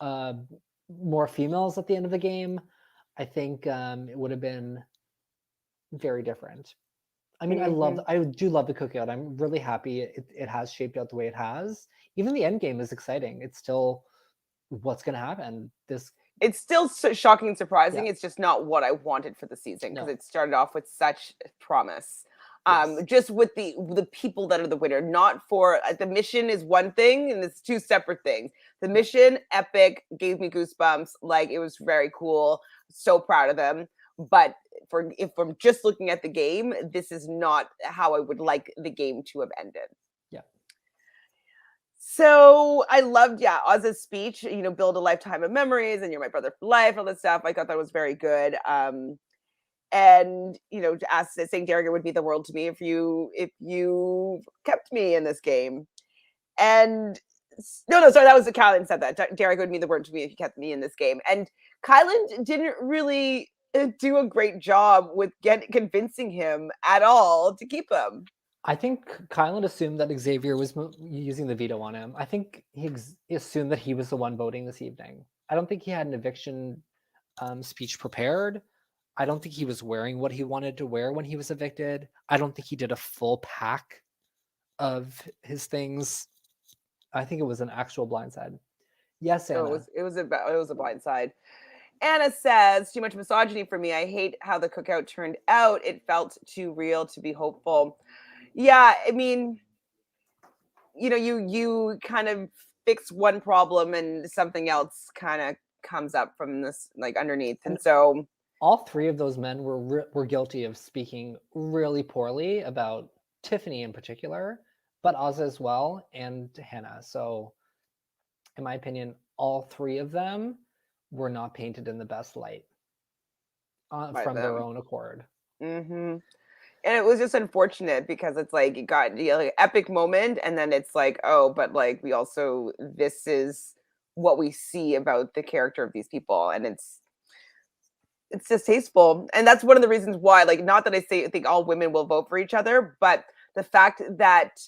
more females at the end of the game. I think it would have been very different. I mean, I do love the cookout. I'm really happy it has shaped out the way it has. Even the end game is exciting. It's still what's going to happen. It's still shocking and surprising. It's just not what I wanted for the season because it started off with such promise. Just with the people that are the winner, not for the mission is one thing and it's 2 separate things. The mission, epic, gave me goosebumps. Like it was very cool. So proud of them. But if I'm just looking at the game, this is not how I would like the game to have ended. Yeah. So I loved, Oz's speech, build a lifetime of memories and you're my brother for life, all this stuff. I thought that was very good. And saying Derek, it would be the world to me if you kept me in this game. And sorry, that was Kyland said that. Derek would mean the world to me if you kept me in this game. And Kyland didn't really do a great job with convincing him at all to keep him. I think Kyland assumed that Xavier was using the veto on him. I think he assumed that he was the one voting this evening. I don't think he had an eviction speech prepared. I don't think he was wearing what he wanted to wear when he was evicted. I don't think he did a full pack of his things. I think it was an actual blindside. Yes, Anna. It was a blindside. Anna says, too much misogyny for me. I hate how the cookout turned out. It felt too real to be hopeful. Yeah, I mean, you kind of fix one problem and something else kind of comes up from this like underneath. And so all three of those men were guilty of speaking really poorly about Tiffany in particular, but Aza as well, and Hannah. So in my opinion, all three of them were not painted in the best light from their own accord. Mm-hmm. And it was just unfortunate because it's like it got like an epic moment, and then it's like, oh, but like we also, this is what we see about the character of these people, and it's distasteful. And that's one of the reasons why, like, not that I think all women will vote for each other, but the fact that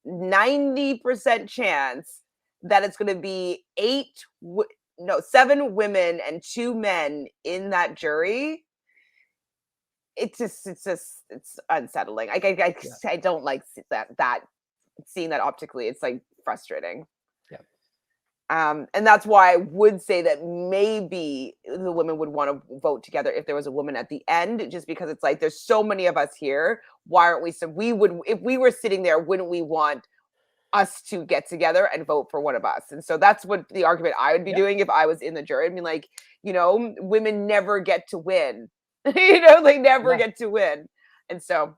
90% chance that it's going to be 7 women and 2 men in that jury, it's unsettling. I don't like that seeing that optically. It's like frustrating. Yeah. And that's why I would say that maybe the women would want to vote together if there was a woman at the end, just because it's like there's so many of us here. Why aren't we? So we would, if we were sitting there, wouldn't we want us to get together and vote for one of us? And so that's what the argument I would be doing if I was in the jury. I mean, like, women never get to win. They never get to win. And so,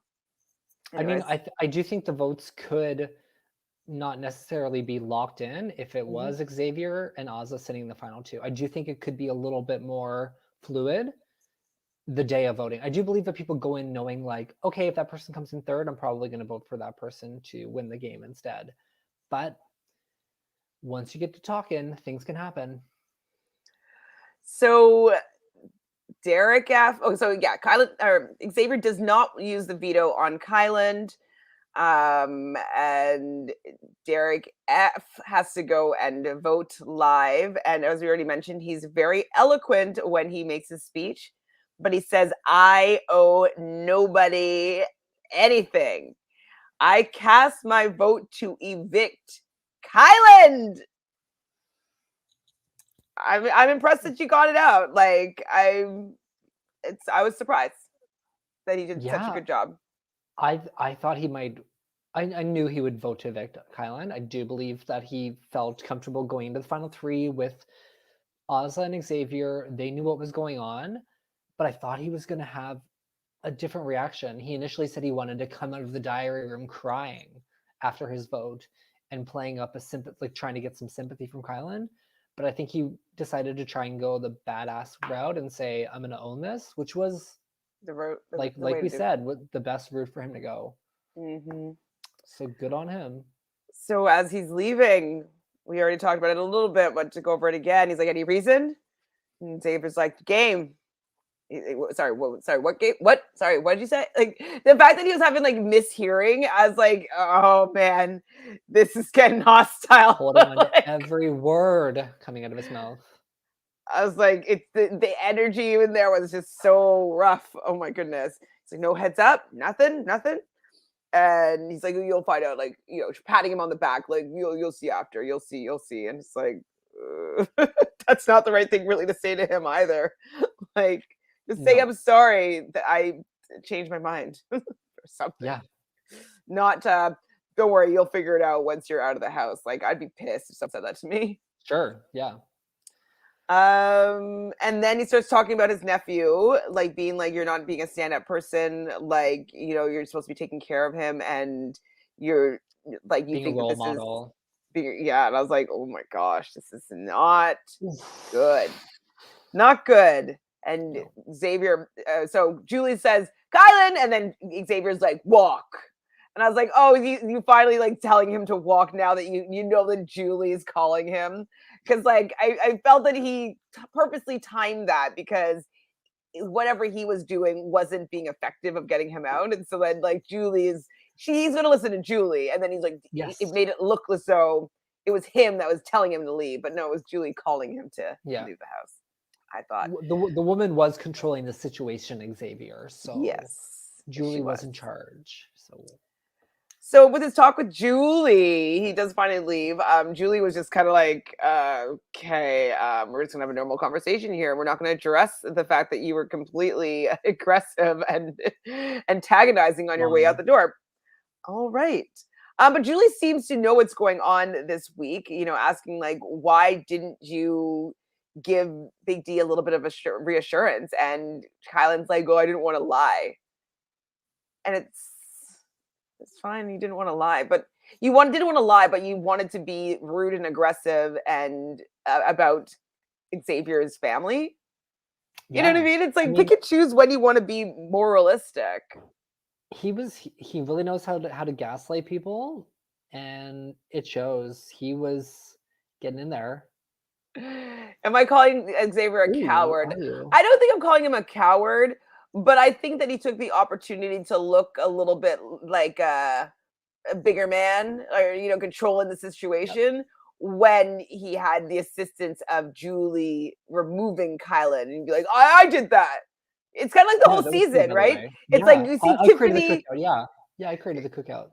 anyways. I mean, I do think the votes could not necessarily be locked in if it was Xavier and Aza sitting in the final 2. I do think it could be a little bit more fluid the day of voting. I do believe that people go in knowing like, okay, if that person comes in third, I'm probably going to vote for that person to win the game instead. But once you get to talking, things can happen. So Derek F. Oh, so yeah, Xavier does not use the veto on Kyland. And Derek F has to go and vote live. And as we already mentioned, he's very eloquent when he makes his speech, but he says, I owe nobody anything. I cast my vote to evict Kyland. I'm impressed that you got it out. Like I was surprised that he did such a good job. I thought he might. I knew he would vote to evict Kyland. I do believe that he felt comfortable going into the final 3 with Aza and Xavier. They knew what was going on, but I thought he was going to have a different reaction. He initially said he wanted to come out of the diary room crying after his vote and playing up trying to get some sympathy from Kyland. But I think he decided to try and go the badass route and say, I'm going to own this, which was like we said, the best route for him to go. Mm-hmm. So good on him. So as he's leaving, we already talked about it a little bit, but to go over it again, he's like, any reason? And Xavier's like, game. What game? What? Sorry, what did you say? Like the fact that he was having like mishearing, I was like, oh man, this is getting hostile. Holding on to every word coming out of his mouth. I was like, it's the energy even there was just so rough. Oh my goodness. It's like, no heads up, nothing. And he's like, you'll find out, like, patting him on the back, like, you'll see after, you'll see. And it's like, that's not the right thing really to say to him either. Like, just say, I'm sorry that I changed my mind or something. Yeah. Not, don't worry, you'll figure it out once you're out of the house. Like, I'd be pissed if someone said that to me. Sure, yeah. And then he starts talking about his nephew, like being like, you're not being a stand-up person, like, you're supposed to be taking care of him, and you're like, you think a role this model. And I was like, oh my gosh, this is not good. Not good. And Xavier, so Julie says, Kyland, and then Xavier's like, walk. And I was like, oh, you finally like telling him to walk now that you know that Julie is calling him. Because like I felt that he purposely timed that because whatever he was doing wasn't being effective of getting him out. And so then like she's going to listen to Julie. And then he's like, it made it look as though it was him that was telling him to leave. But no, it was Julie calling him to leave the house. I thought. The woman was controlling the situation, Xavier. So yes, Julie was in charge. So with his talk with Julie, he does finally leave. Julie was just kind of like, okay, we're just gonna have a normal conversation here. We're not gonna address the fact that you were completely aggressive and antagonizing on your way out the door. All right. But Julie seems to know what's going on this week, asking like, why didn't you, give Big D a little bit of a reassurance. And Kyland's like, "Oh, I didn't want to lie," and it's fine. You didn't want to lie, but didn't want to lie, but you wanted to be rude and aggressive and about Xavier's family. You know what I Yeah. mean? It's I like mean, pick and choose when you want to be more realistic. he really knows how to gaslight people, and it shows. He was getting in there. Am I calling Xavier a Ooh, coward? are you? I don't think I'm calling him a coward, but I think that he took the opportunity to look a little bit like a bigger man, or controlling the Yep. situation when he had the assistance of Julie removing Kylan and be like, I did that. It's kind of like the No, whole that was cool, season, by the right? way. It's like Yeah, you see I created the Tiffany, cookout. Yeah, yeah, I created the cookout.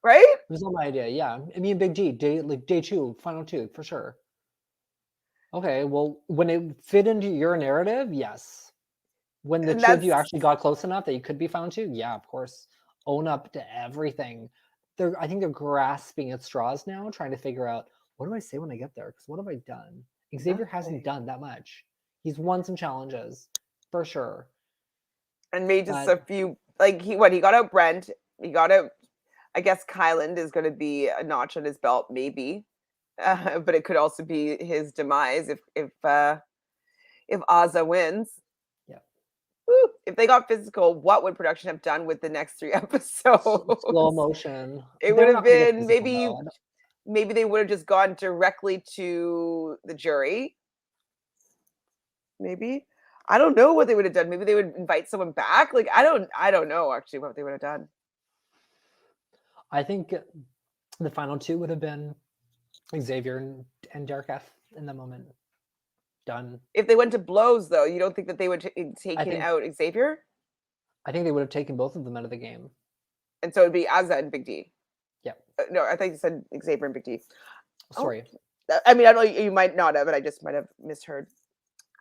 right? It was all my idea. Yeah, me and Big D, day two, final two for sure. Okay, well, when it fit into your narrative, yes. When the And two of you that's actually got close enough that you could be found two, yeah, of course. Own up to everything. I think they're grasping at straws now, trying to figure out what do I say when I get there? Because what have I done? Xavier hasn't nothing. done that much. He's won some challenges, for sure. And made just But a few, like he got out Brent, he got out, I guess Kyland is going to be a notch on his belt, maybe. But it could also be his demise if Aza wins. yeah, Woo, if they got physical, what would production have done with the next 3 slow episodes? motion. It would They're have not going to get been physical though. maybe they would have just gone directly to the jury. Maybe. I don't know what they would have done. Maybe they would invite someone back. Like I don't know actually what they would have done. I think the final two would have been Xavier and Derek F in the moment. Done. If they went to blows though, you don't think that they would I taken think out Xavier? I think they would have taken both of them out of the game. And so it'd be Azza and Big D. Yeah. No, I think you said Xavier and Big D. Oh, Sorry. I mean, I don't know. You might not have, but I just might have misheard.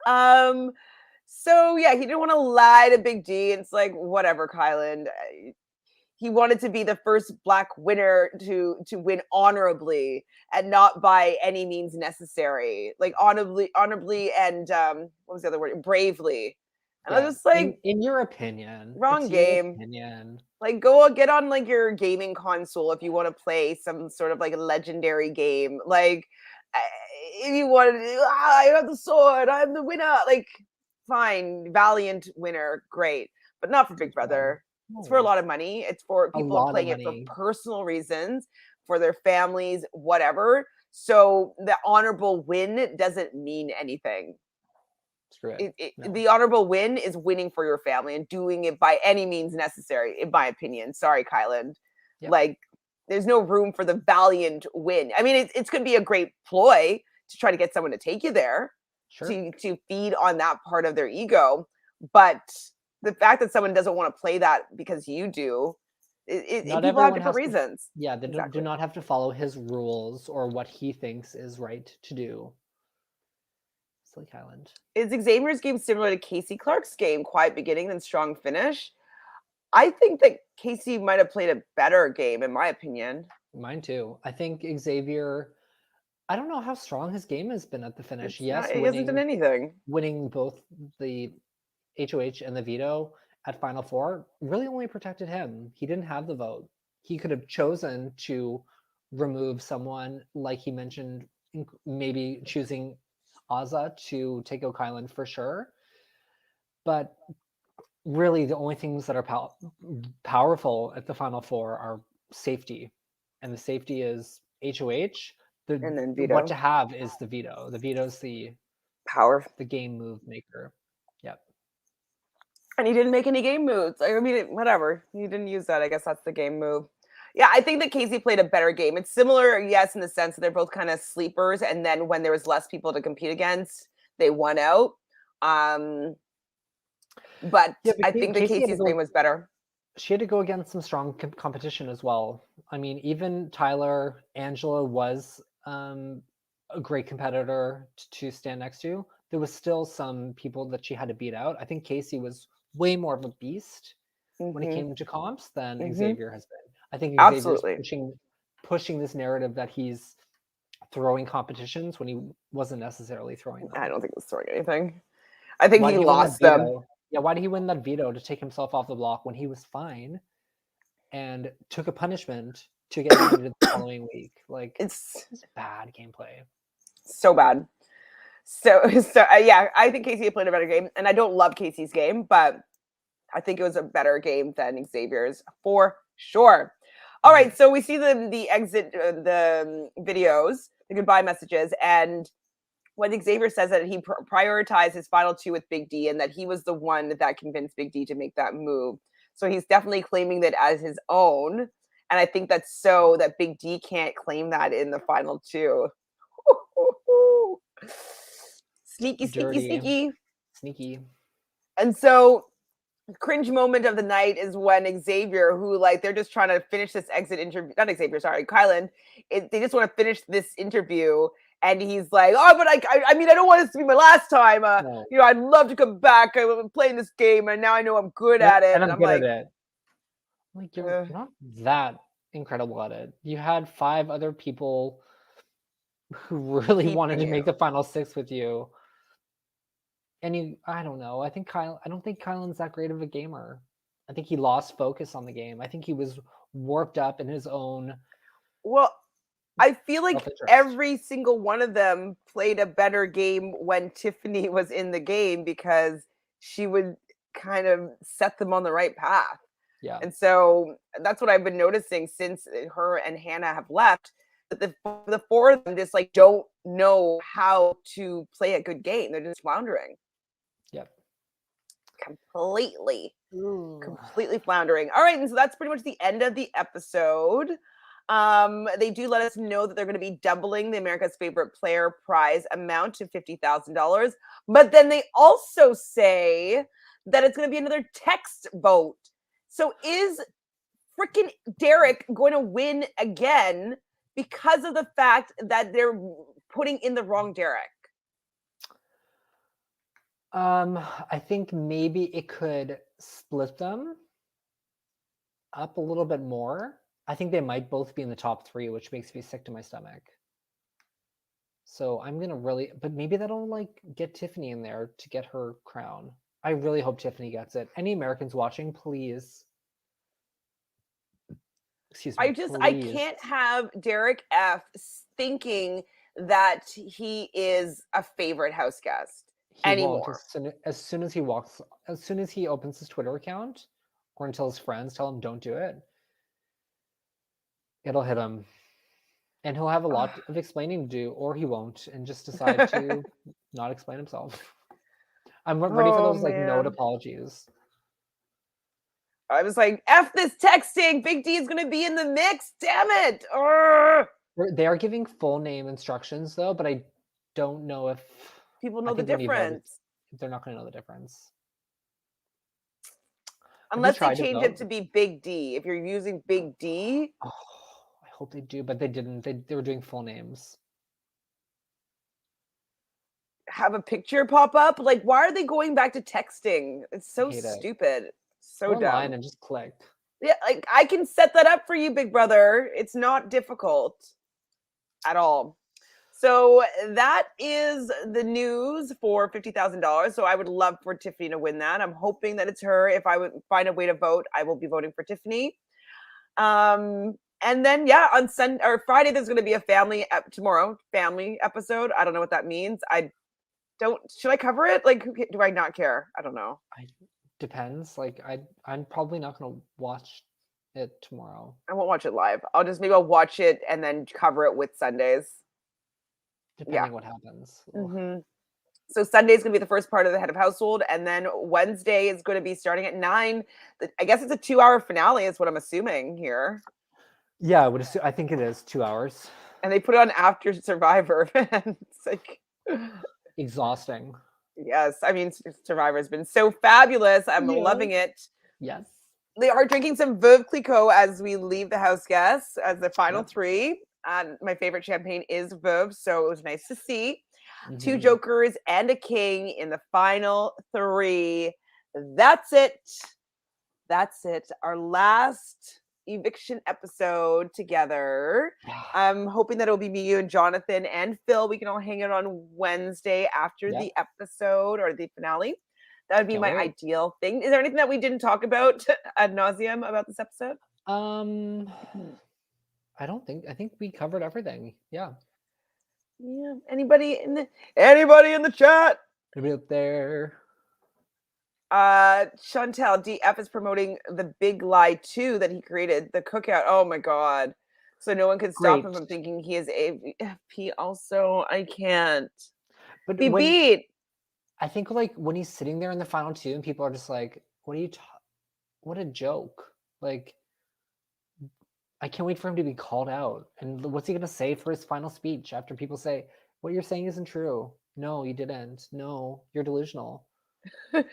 Um. So yeah, he didn't want to lie to Big D. And it's like whatever, Kylan. He wanted to be the first Black winner to win honorably and not by any means necessary. Like honorably, and what was the other word? Bravely. And I Yeah. was just like, In your opinion, wrong it's your game. opinion. Like go get on like your gaming console if you want to play some sort of like legendary game. Like if you want to, I have the sword, I'm the winner. Like fine, valiant winner, great, but not for Big Good for them. Brother. It's for a No. lot of money. It's for A people lot of playing it for money. personal reasons, for their families, whatever. So the honorable win doesn't mean anything. Screw it. No. The honorable win is winning for your family and doing it by any means necessary, in my opinion. Sorry, Kyland. Yep. Like, there's no room for the valiant win. I mean, it's going to be a great ploy to try to get someone to take you there, Sure. to feed on that part of their ego. But the fact that someone doesn't want to play that because you do, people have different reasons. Yeah, they Exactly. do not have to follow his rules or what he thinks is right to do. Silly Kyland. Is Xavier's game similar to Casey Clark's game, quiet beginning then strong finish? I think that Casey might have played a better game, in my opinion. Mine too. I think Xavier, I don't know how strong his game has been at the finish. Yes, He hasn't done anything. winning both the HOH and the veto at Final Four really only protected him. He didn't have the vote. He could have chosen to remove someone, like he mentioned, maybe choosing Aza to take out Kyland for sure. But really, the only things that are powerful at the Final Four are safety. And the safety is HOH. And then veto. What to have is the veto. The veto is the Power. the game move maker. Yep. And he didn't make any game moves. I mean, whatever. He didn't use that. I guess that's the game move. Yeah, I think that Casey played a better game. It's similar, yes, in the sense that they're both kind of sleepers. And then when there was less people to compete against, they won out. But Yeah, I think that Casey's game was better. She had to go against some strong competition as well. I mean, even Tyler, Angela was a great competitor to stand next to. There was still some people that she had to beat out. I think Casey was way more of a beast when it came to comps than Xavier has been. I think Xavier's pushing this narrative that he's throwing competitions when he wasn't necessarily throwing them. I don't think he was throwing anything. I think Why he did he win that lost them. veto? Yeah, why did he win that veto to take himself off the block when he was fine and took a punishment to get eliminated the following week? Like, It's it's bad gameplay. so bad. So yeah, I think Casey played a better game, and I don't love Casey's game, but I think it was a better game than Xavier's for sure. All right, so we see the exit, the videos, the goodbye messages, and when Xavier says that he prioritized his final two with Big D, and that he was the one that convinced Big D to make that move. So he's definitely claiming that as his own, and I think that's so that Big D can't claim that in the final two. Sneaky, Dirty. sneaky. Sneaky. And so cringe moment of the night is when Xavier, who like they're just trying to finish this exit interview, not Xavier, sorry, Kyland, they just want to finish this interview, and he's like, "Oh, but I mean, I don't want this to be my last time. No. You know, I'd love to come back. I'm playing this game, and now I know I'm good at it." And I'm good like, at it. Like, you're not that incredible at it. You had 5 other people who really wanted to make the final 6 with you. And I don't know. I don't think Kylan's that great of a gamer. I think he lost focus on the game. I think he was warped up in his own. Well, I feel like every single one of them played a better game when Tiffany was in the game, because she would kind of set them on the right path. Yeah. And so that's what I've been noticing since her and Hannah have left, that the 4 of them just like don't know how to play a good game. They're just floundering. Yep. Completely floundering. All right, and so that's pretty much the end of the episode. They do let us know that they're going to be doubling the America's Favorite Player prize amount to $50,000, but then they also say that it's going to be another text vote. So is freaking Derek going to win again because of the fact that they're putting in the wrong Derek? I think maybe it could split them up a little bit more. I think they might both be in the top 3, which makes me sick to my stomach. So I'm gonna but maybe that'll like get Tiffany in there to get her crown. I really hope Tiffany gets it. Any Americans watching, please. Excuse me. I can't have Derek F thinking that he is a favorite house guest anymore. As soon as he opens his Twitter account, or until his friends tell him don't do it, it'll hit him. And he'll have a lot of explaining to do, or he won't, and just decide to not explain himself. I'm ready for those note apologies. I was like, F this texting. Big D is going to be in the mix. Damn it. Urgh. They are giving full name instructions, though, but I don't know if people know the difference. They're not going to know the difference. Unless they change it to be Big D. If you're using Big D. Oh, I hope they do, but they didn't. They were doing full names. Have a picture pop up? Like, why are they going back to texting? It's so stupid. So dumb. Online and just click. Yeah, like I can set that up for you, big brother. It's not difficult at all. So that is the news for $50,000. So I would love for Tiffany to win that. I'm hoping that it's her. If I would find a way to vote, I will be voting for Tiffany. And then on Sunday or Friday, there's going to be a family episode. I don't know what that means. Should I cover it? Like, do I not care? I don't know. Depends. Like I'm probably not going to watch it tomorrow. I won't watch it live. I'll watch it and then cover it with Sundays. Depending what happens. Mm-hmm. So Sunday is going to be the first part of the head of household, and then Wednesday is going to be starting at 9. I guess it's a 2-hour finale is what I'm assuming here. Yeah, I think it is 2 hours. And they put it on after Survivor. It's like exhausting. Yes, I mean Survivor has been so fabulous. I'm loving it. Yes. They are drinking some Veuve Clicquot as we leave the house guests as the final 3. My favorite champagne is Veuve, so it was nice to see. 2 jokers and a king in the final 3. That's it. Our last eviction episode together. Yeah. I'm hoping that it'll be me, you, and Jonathan and Phil. We can all hang out on Wednesday after Yep. the episode or the finale. That would be Can't my wait. ideal thing. Is there anything that we didn't talk about ad nauseum about this episode? I think we covered everything. Yeah. Yeah. Anybody in the chat? Anybody up there? Chantele, DF is promoting the Big Lie 2 that he created, the cookout. Oh my god. So no one can stop him Great. from thinking he is AFP. Also, I can't But be when beat. I think like when he's sitting there in the final two and people are just like, what are you what a joke. Like I can't wait for him to be called out. And what's he gonna say for his final speech after people say, what you're saying isn't true? No, you didn't. No, you're delusional. Is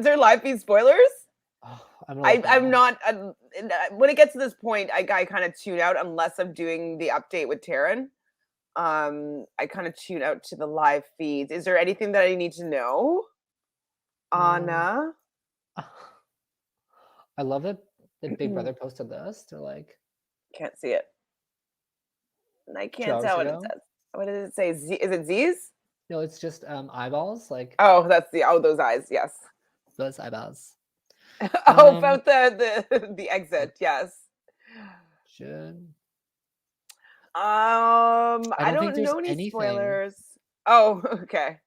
there live feed spoilers? Oh, I'm gonna look I'm now. not. When it gets to this point, I kind of tune out unless I'm doing the update with Taryn. I kind of tune out to the live feeds. Is there anything that I need to know, Anna? I love it that Big Brother posted this. They're like, Can't see it. I 2 can't hours tell what it ago. says. What does it say? Is it Z's? No, it's just eyeballs, like Oh, that's those eyes. Yes. those eyeballs. Oh, about the exit. Yes. Should I don't think don't there's know any anything. spoilers. Oh, okay.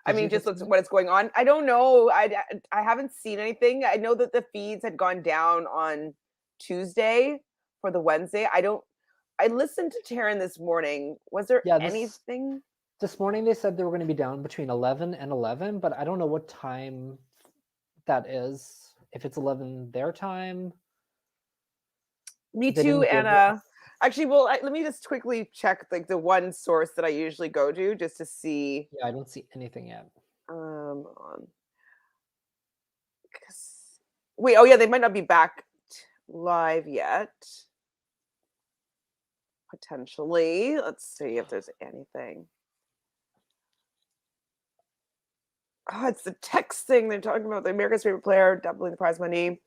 I Did you mean, just get looks something? what is going on. I don't know. I haven't seen anything. I know that the feeds had gone down on Tuesday for the Wednesday. I listened to Taryn this morning. Was there Yeah, anything? this morning they said they were going to be down between 11 and 11, but I don't know what time that is. If it's 11 their time. Me They too, didn't give Anna. Actually, well, let me just quickly check like the one source that I usually go to just to see. Yeah, I don't see anything yet. On. Wait, oh yeah, they might not be back live yet. Potentially. Let's see if there's anything. Oh, it's the text thing. They're talking about the America's favorite player, doubling the prize money.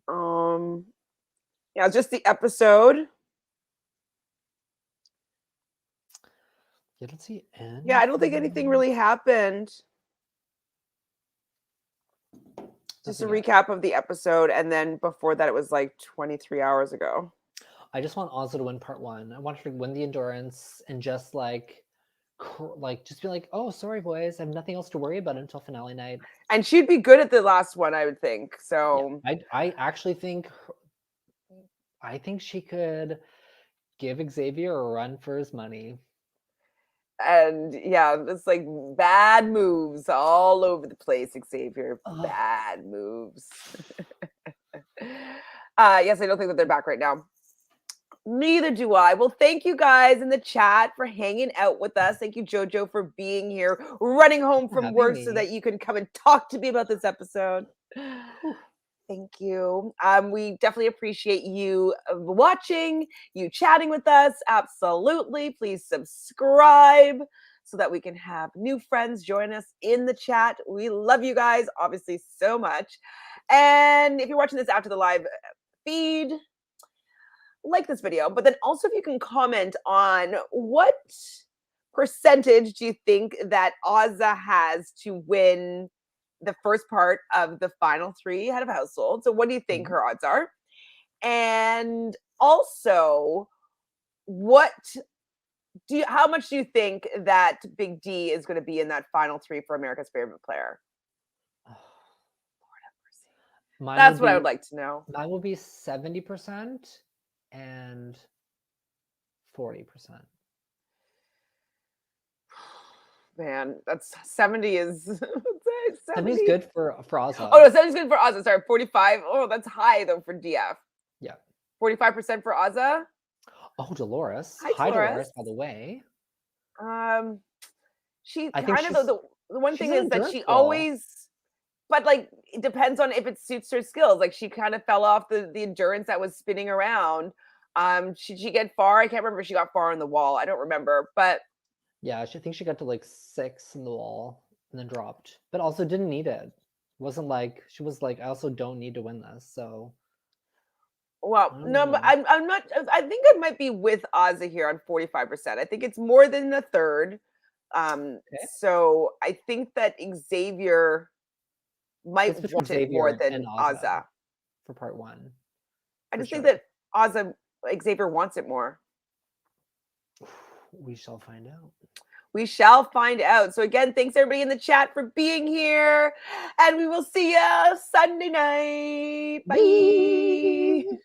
Yeah, just the episode. You don't see anything. Yeah, I don't think anything really happened. Just a recap of the episode, and then before that, it was like 23 hours ago. I just want Aza to win part 1. I want her to win the endurance and just just be like, oh, sorry, boys, I have nothing else to worry about until finale night. And she'd be good at the last one, I would think. So yeah, I actually think she could give Xavier a run for his money. And yeah, it's like bad moves all over the place, Xavier. Bad moves. Yes, I don't think that they're back right now. Neither do I. Well, thank you guys in the chat for hanging out with us. Thank you, Jojo, for being here, running home from work so that you can come and talk to me about this episode. Thank you. We definitely appreciate you watching, you chatting with us. Absolutely. Please subscribe so that we can have new friends join us in the chat. We love you guys, obviously, so much. And if you're watching this after the live feed, like this video, but then also if you can comment on what percentage do you think that Aza has to win the first part of the final 3 head of household. So what do you think her odds are? And also, how much do you think that Big D is going to be in that final 3 for America's favorite player? That's what I would like to know. Mine will be 70% and 40%. Man, that's 70 is 70 is good for Aza. Oh no, 70 is good for Aza. Sorry, 45. Oh, that's high though for DF. Yeah. 45% for Aza. Oh, Dolores. Hi, Dolores, by the way. She I think kind of the one thing is that she always, but like it depends on if it suits her skills. Like she kind of fell off the endurance that was spinning around. Should she get far? I can't remember if she got far on the wall. I don't remember, but yeah, I think she got to like 6 in the wall and then dropped, but also didn't need it. Wasn't like she was like, I also don't need to win this. So Well, I don't no, but know. I'm not. I think I might be with Ozzy here on 45%. I think it's more than a third. Okay. So I think that Xavier might It's between want it more Xavier and than Aza Ozza. for part one, I for just think sure. that Ozza Xavier wants it more. We shall find out. We shall find out. So again, thanks everybody in the chat for being here, and we will see you Sunday night. Bye. Bye.